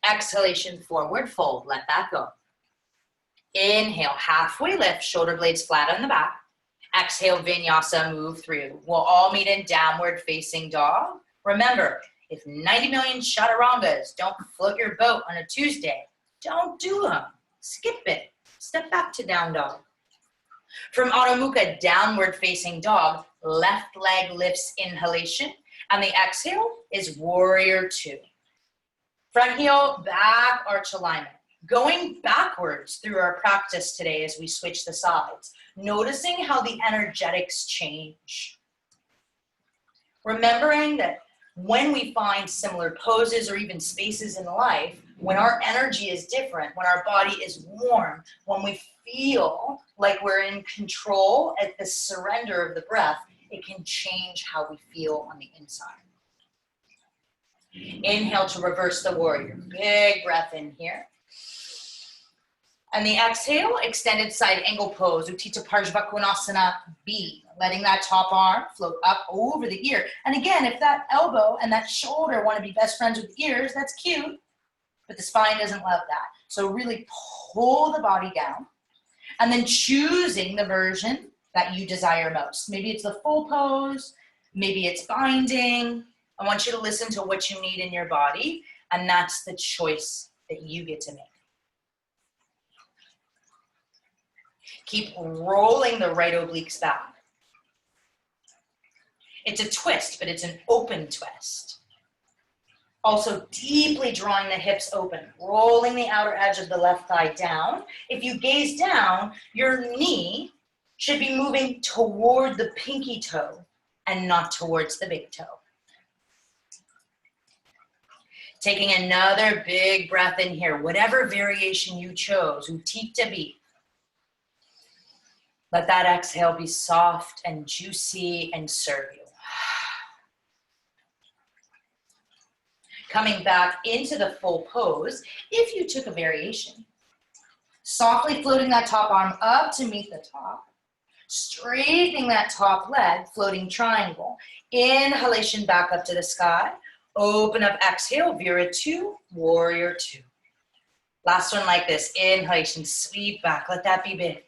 Exhalation, forward fold. Let that go. Inhale, halfway lift, shoulder blades flat on the back. Exhale, vinyasa, move through. We'll all meet in downward facing dog. Remember, if 90 million chaturangas don't float your boat on a Tuesday, don't do them. Skip it. Step back to down dog. From Adho Mukha, downward facing dog, left leg lifts, inhalation, and the exhale is warrior 2. Front heel, back arch alignment. Going backwards through our practice today as we switch the sides, noticing how the energetics change. Remembering that when we find similar poses or even spaces in life, when our energy is different, when our body is warm, when we feel like we're in control at the surrender of the breath, it can change how we feel on the inside. Inhale to reverse the warrior. Big breath in here. And the exhale, extended side angle pose, Utthita Parshvakonasana B. Letting that top arm float up over the ear. And again, if that elbow and that shoulder want to be best friends with the ears, that's cute, but the spine doesn't love that. So really pull the body down and then choosing the version that you desire most. Maybe it's the full pose, maybe it's binding. I want you to listen to what you need in your body, and that's the choice that you get to make. Keep rolling the right obliques back. It's a twist, but it's an open twist. Also deeply drawing the hips open, rolling the outer edge of the left thigh down. If you gaze down, your knee should be moving toward the pinky toe and not towards the big toe. Taking another big breath in here, whatever variation you chose, Utthita B. Let that exhale be soft and juicy and serve you. Coming back into the full pose, if you took a variation, softly floating that top arm up to meet the top, straightening that top leg, floating triangle, inhalation back up to the sky, open up, exhale, Vira 2, warrior 2. Last one like this, inhalation, sweep back, let that be big.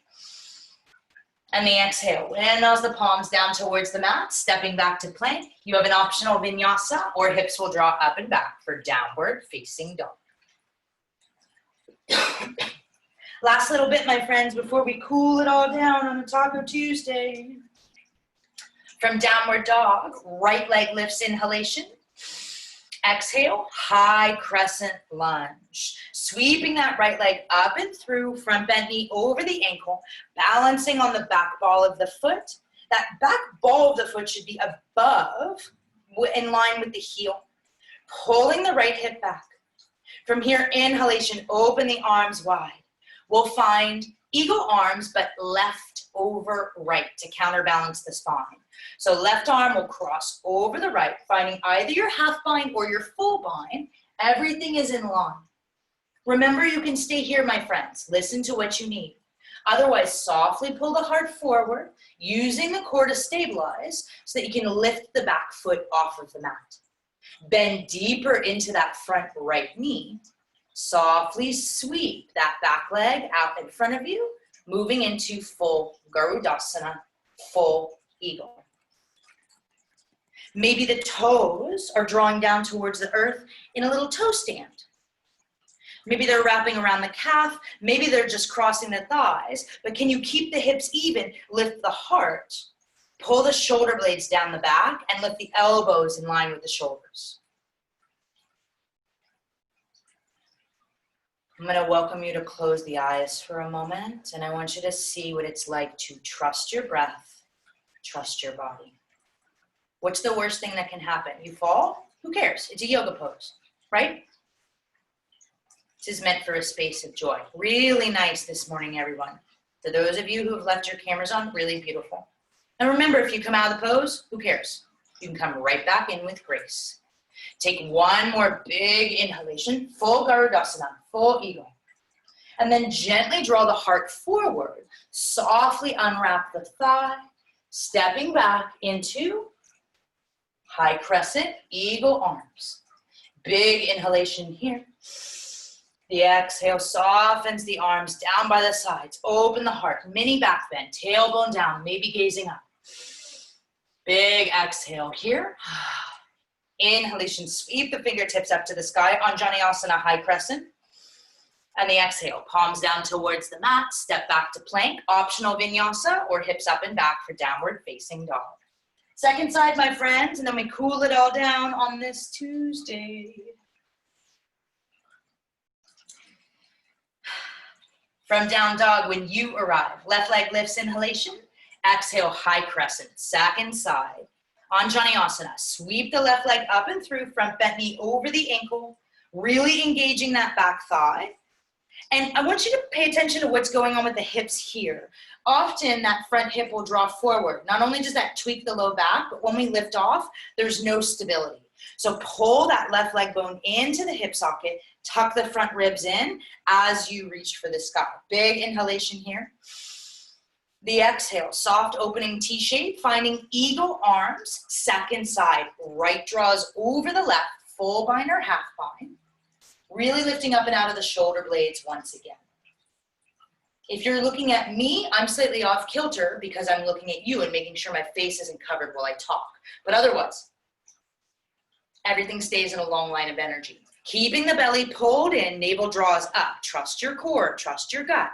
And the exhale, windmills the palms down towards the mat, stepping back to plank. You have an optional vinyasa, or hips will draw up and back for downward facing dog. Last little bit, my friends, before we cool it all down on a Taco Tuesday. From downward dog, right leg lifts, inhalation. Exhale, high crescent lunge. Sweeping that right leg up and through, front bent knee over the ankle, balancing on the back ball of the foot. That back ball of the foot should be above, in line with the heel. Pulling the right hip back. From here, inhalation, open the arms wide. We'll find eagle arms, but left over right to counterbalance the spine. So left arm will cross over the right, finding either your half bind or your full bind. Everything is in line. Remember, you can stay here, my friends. Listen to what you need. Otherwise, softly pull the heart forward, using the core to stabilize so that you can lift the back foot off of the mat. Bend deeper into that front right knee. Softly sweep that back leg out in front of you, moving into full Garudasana, full eagle. Maybe the toes are drawing down towards the earth in a little toe stand. Maybe they're wrapping around the calf. Maybe they're just crossing the thighs. But can you keep the hips even? Lift the heart. Pull the shoulder blades down the back and lift the elbows in line with the shoulders. I'm going to welcome you to close the eyes for a moment. And I want you to see what it's like to trust your breath, trust your body. What's the worst thing that can happen? You fall? Who cares? It's a yoga pose, right? This is meant for a space of joy. Really nice this morning, everyone. For those of you who have left your cameras on, really beautiful. And remember, if you come out of the pose, who cares? You can come right back in with grace. Take one more big inhalation, full Garudasana, full eagle. And then gently draw the heart forward. Softly unwrap the thigh, stepping back into high crescent, eagle arms. Big inhalation here. The exhale softens the arms down by the sides. Open the heart, mini back bend, tailbone down, maybe gazing up. Big exhale here. Inhalation, sweep the fingertips up to the sky, Anjaneyasana, high crescent. And the exhale, palms down towards the mat, step back to plank, optional vinyasa, or hips up and back for downward facing dog. Second side, my friends, and then we cool it all down on this Tuesday. From down dog, when you arrive, left leg lifts, inhalation, exhale, high crescent, second side. Anjaneyasana, sweep the left leg up and through, front bent knee over the ankle, really engaging that back thigh. And I want you to pay attention to what's going on with the hips here. Often that front hip will draw forward. Not only does that tweak the low back, but when we lift off, there's no stability. So pull that left leg bone into the hip socket, tuck the front ribs in as you reach for the sky. Big inhalation here. The exhale, soft opening T shape, finding eagle arms, second side. Right draws over the left, full bind or half bind. Really lifting up and out of the shoulder blades once again. If you're looking at me, I'm slightly off kilter because I'm looking at you and making sure my face isn't covered while I talk. But otherwise, everything stays in a long line of energy. Keeping the belly pulled in, navel draws up. Trust your core, trust your gut.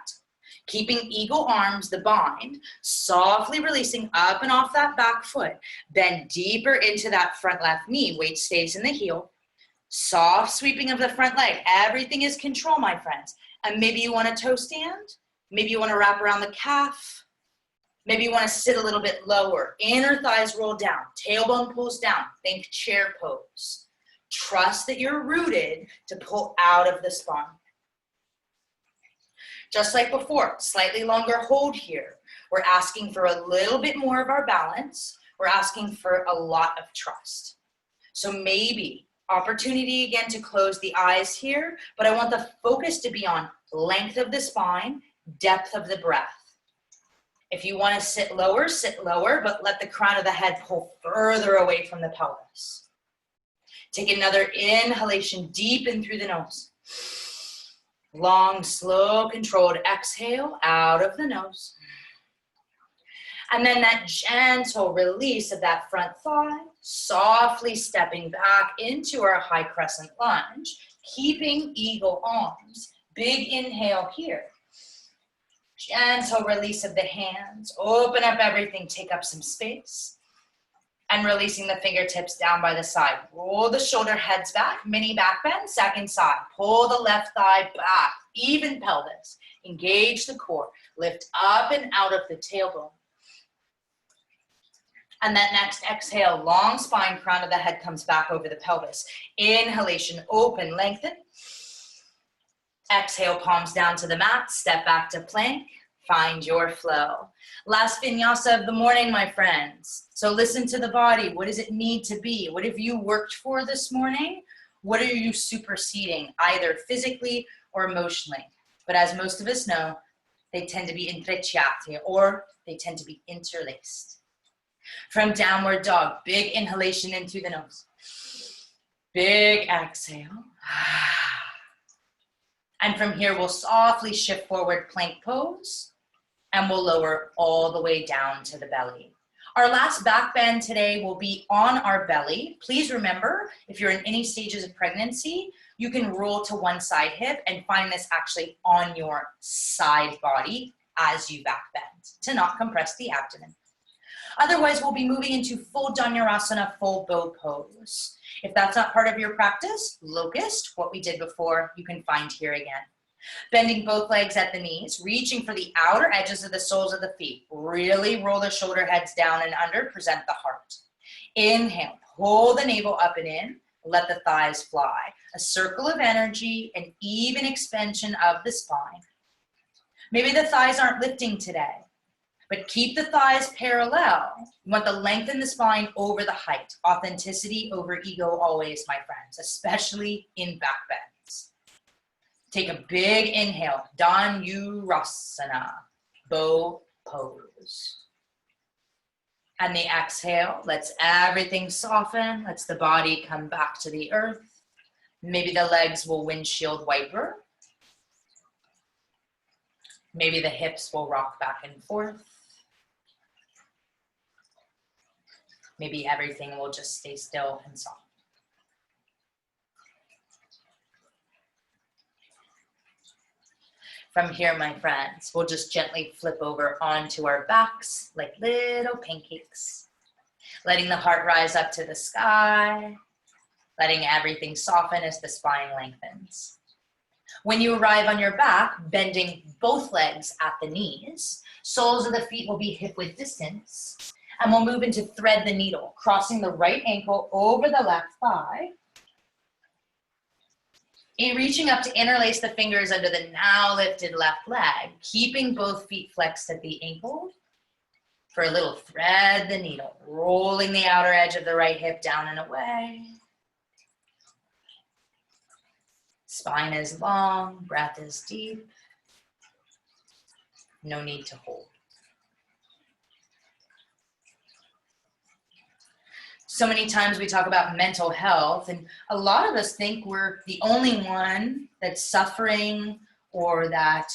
Keeping eagle arms, the bind, softly releasing up and off that back foot. Bend deeper into that front left knee. Weight stays in the heel. Soft sweeping of the front leg. Everything is control, my friends. And maybe you want a toe stand. Maybe you want to wrap around the calf. Maybe you want to sit a little bit lower. Inner thighs roll down. Tailbone pulls down. Think chair pose. Trust that you're rooted to pull out of the spine. Just like before, slightly longer hold here. We're asking for a little bit more of our balance. We're asking for a lot of trust. So maybe opportunity again to close the eyes here, but I want the focus to be on length of the spine, depth of the breath. If you want to sit lower, but let the crown of the head pull further away from the pelvis. Take another inhalation deep in through the nose. Long, slow, controlled exhale out of the nose. And then that gentle release of that front thigh, softly stepping back into our high crescent lunge, keeping eagle arms. Big inhale here. Gentle release of the hands. Open up everything, take up some space. And releasing the fingertips down by the side. Roll the shoulder heads back, mini back bend, second side. Pull the left thigh back, even pelvis. Engage the core. Lift up and out of the tailbone. And that next exhale, long spine, crown of the head comes back over the pelvis. Inhalation, open, lengthen. Exhale, palms down to the mat, step back to plank. Find your flow. Last vinyasa of the morning, my friends. So listen to the body. What does it need to be? What have you worked for this morning? What are you superseding, either physically or emotionally. But as most of us know, they tend to be intrecciati, or they tend to be interlaced. From downward dog, big inhalation in through the nose. Big exhale. And from here, we'll softly shift forward, plank pose, and we'll lower all the way down to the belly. Our last back bend today will be on our belly. Please remember, if you're in any stages of pregnancy, you can roll to one side hip and find this actually on your side body as you back bend to not compress the abdomen. Otherwise, we'll be moving into full Dhanurasana, full bow pose. If that's not part of your practice, locust, what we did before, you can find here again. Bending both legs at the knees, reaching for the outer edges of the soles of the feet. Really roll the shoulder heads down and under, present the heart. Inhale, pull the navel up and in, let the thighs fly. A circle of energy, an even expansion of the spine. Maybe the thighs aren't lifting today, but keep the thighs parallel. You want to lengthen the spine over the height. Authenticity over ego always, my friends, especially in back bends. Take a big inhale, Dhanurasana, bow pose. And the exhale, lets everything soften, lets the body come back to the earth. Maybe the legs will windshield wiper. Maybe the hips will rock back and forth. Maybe everything will just stay still and soft. From here, my friends, we'll just gently flip over onto our backs like little pancakes, letting the heart rise up to the sky, letting everything soften as the spine lengthens. When you arrive on your back, bending both legs at the knees, soles of the feet will be hip-width distance, and we'll move into thread the needle, crossing the right ankle over the left thigh, and reaching up to interlace the fingers under the now lifted left leg, keeping both feet flexed at the ankle for a little thread the needle, rolling the outer edge of the right hip down and away. Spine is long, breath is deep. No need to hold. So many times we talk about mental health, and a lot of us think we're the only one that's suffering or that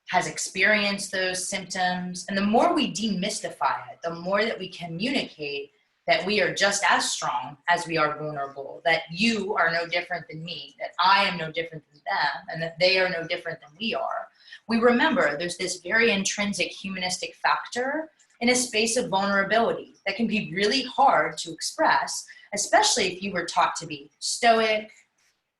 has experienced those symptoms. And the more we demystify it, the more that we communicate that we are just as strong as we are vulnerable, that you are no different than me, that I am no different than them, and that they are no different than we are. We remember there's this very intrinsic humanistic factor in a space of vulnerability that can be really hard to express, especially if you were taught to be stoic,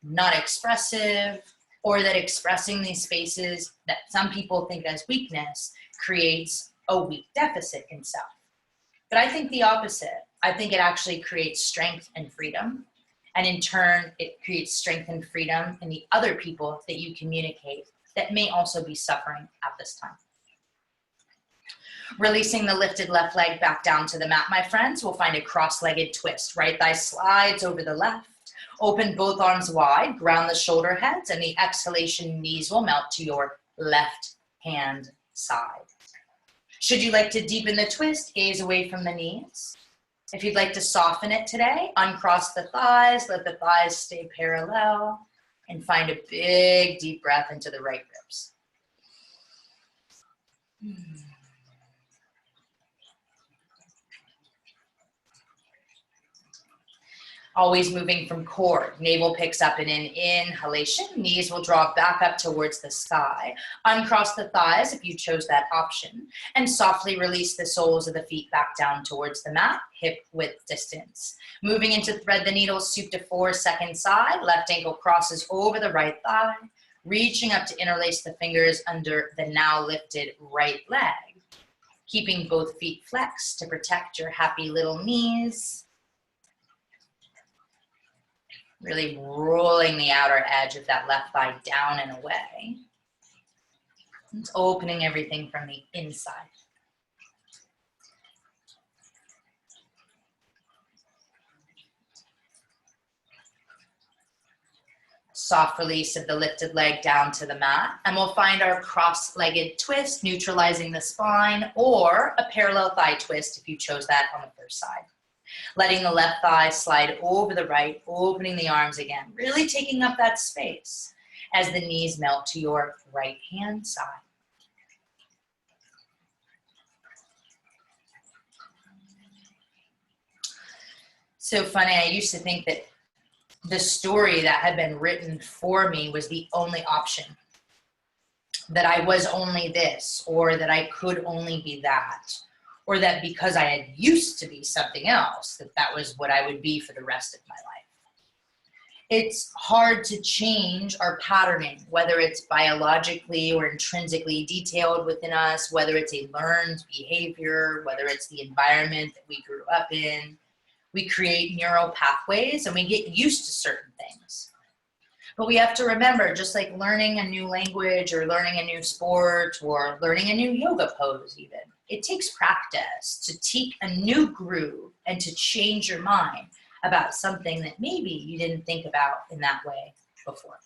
not expressive, or that expressing these spaces that some people think as weakness creates a weak deficit in self. But I think the opposite. I think it actually creates strength and freedom. And in turn, it creates strength and freedom in the other people that you communicate that may also be suffering at this time. Releasing the lifted left leg back down to the mat, my friends, we'll find a cross-legged twist. Right thigh slides over the left. Open both arms wide, ground the shoulder heads, and the exhalation knees will melt to your left hand side. Should you like to deepen the twist, gaze away from the knees. If you'd like to soften it today, uncross the thighs, let the thighs stay parallel, and find a big deep breath into the right ribs. Always moving from core. Navel picks up in an inhalation. Knees will draw back up towards the sky. Uncross the thighs if you chose that option. And softly release the soles of the feet back down towards the mat, hip width distance. Moving into thread the needle, soup to 4, second side. Left ankle crosses over the right thigh. Reaching up to interlace the fingers under the now lifted right leg. Keeping both feet flexed to protect your happy little knees. Really rolling the outer edge of that left thigh down and away. It's opening everything from the inside. Soft release of the lifted leg down to the mat. And we'll find our cross-legged twist, neutralizing the spine, or a parallel thigh twist if you chose that on the first side. Letting the left thigh slide over the right, opening the arms again, really taking up that space as the knees melt to your right hand side. So funny, I used to think that the story that had been written for me was the only option. That I was only this, or that I could only be that, or that because I had used to be something else, that was what I would be for the rest of my life. It's hard to change our patterning, whether it's biologically or intrinsically detailed within us, whether it's a learned behavior, whether it's the environment that we grew up in. We create neural pathways and we get used to certain things. But we have to remember, just like learning a new language or learning a new sport or learning a new yoga pose even, it takes practice to take a new groove and to change your mind about something that maybe you didn't think about in that way before.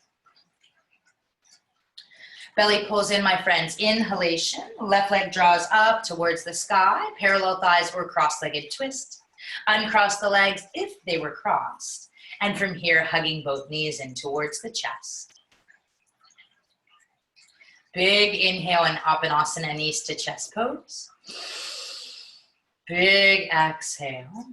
Belly pulls in, my friends. Inhalation. Left leg draws up towards the sky. Parallel thighs or cross-legged twist. Uncross the legs if they were crossed. And from here, hugging both knees in towards the chest. Big inhale in Apanasana, knees to chest pose. Big exhale.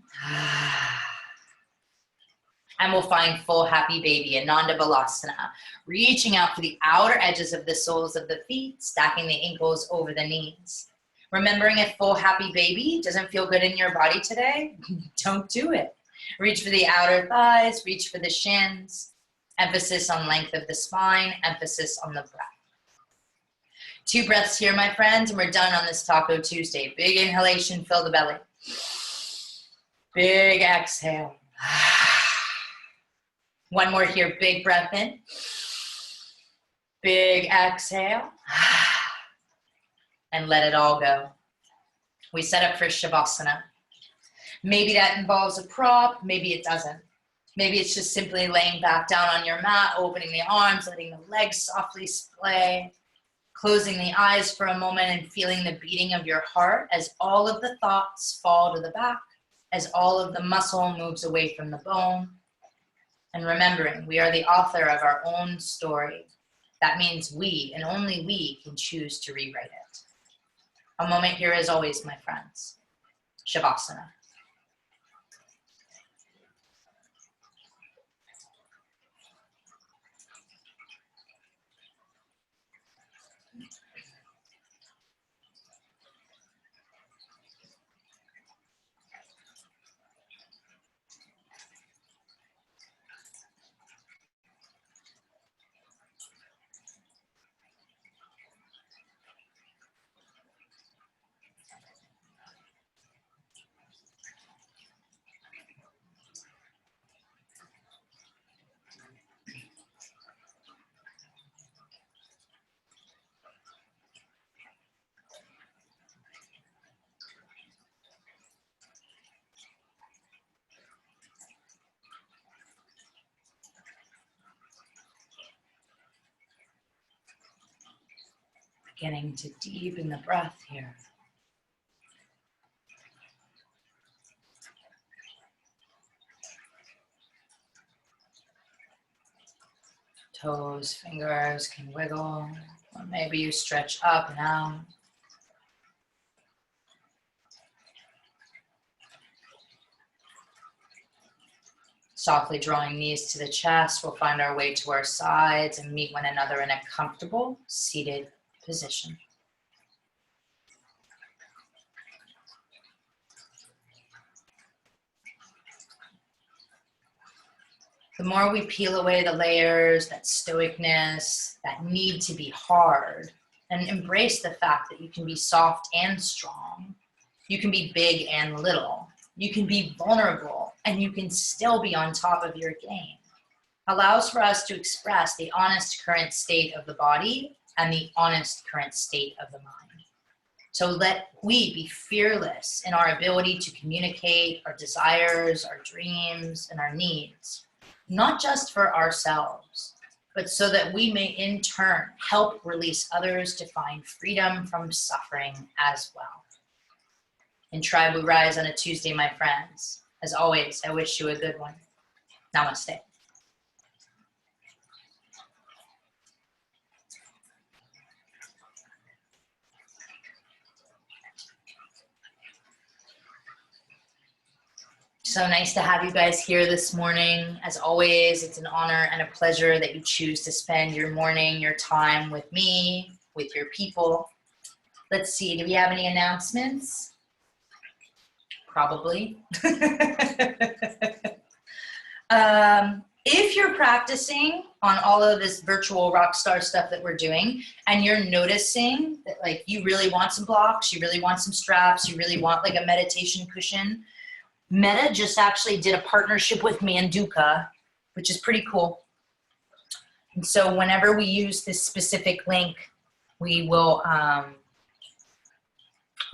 And we'll find full happy baby, Ananda Balasana. Reaching out for the outer edges of the soles of the feet, stacking the ankles over the knees. Remembering if full happy baby doesn't feel good in your body today, don't do it. Reach for the outer thighs, reach for the shins. Emphasis on length of the spine, emphasis on the breath. 2 breaths here, my friends, and we're done on this Taco Tuesday. Big inhalation, fill the belly. Big exhale. 1 more here, big breath in. Big exhale. And let it all go. We set up for Shavasana. Maybe that involves a prop, maybe it doesn't. Maybe it's just simply laying back down on your mat, opening the arms, letting the legs softly splay, closing the eyes for a moment and feeling the beating of your heart as all of the thoughts fall to the back, as all of the muscle moves away from the bone. And remembering, we are the author of our own story. That means we, and only we, can choose to rewrite it. A moment here as always, my friends. Shavasana. Beginning to deepen the breath here. Toes, fingers can wiggle, or maybe you stretch up and out. Softly drawing knees to the chest, we'll find our way to our sides and meet one another in a comfortable seated position. The more we peel away the layers, that stoicness, that need to be hard, and embrace the fact that you can be soft and strong, you can be big and little, you can be vulnerable, and you can still be on top of your game, allows for us to express the honest current state of the body and the honest current state of the mind. So let we be fearless in our ability to communicate our desires, our dreams, and our needs, not just for ourselves, but so that we may in turn help release others to find freedom from suffering as well. In Tribe We Rise on a Tuesday, my friends. As always, I wish you a good one. Namaste. So nice to have you guys here this morning. As always, it's an honor and a pleasure that you choose to spend your morning, your time with me, with your people. Let's see, do we have any announcements? Probably. If you're practicing on all of this virtual rockstar stuff that we're doing, and you're noticing that like you really want some blocks, you really want some straps, you really want like a meditation cushion, Meta just actually did a partnership with Manduka, which is pretty cool. And so whenever we use this specific link, we will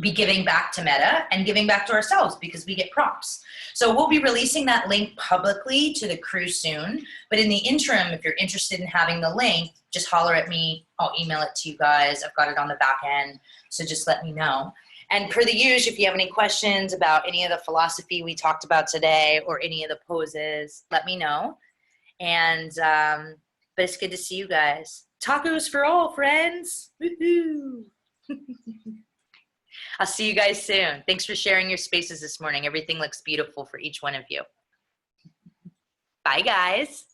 be giving back to Meta and giving back to ourselves because we get props. So we'll be releasing that link publicly to the crew soon. But in the interim, if you're interested in having the link, just holler at me. I'll email it to you guys. I've got it on the back end. So just let me know. And per the usual, if you have any questions about any of the philosophy we talked about today or any of the poses, let me know. And but it's good to see you guys. Tacos for all, friends. Woohoo! I'll see you guys soon. Thanks for sharing your spaces this morning. Everything looks beautiful for each one of you. Bye, guys.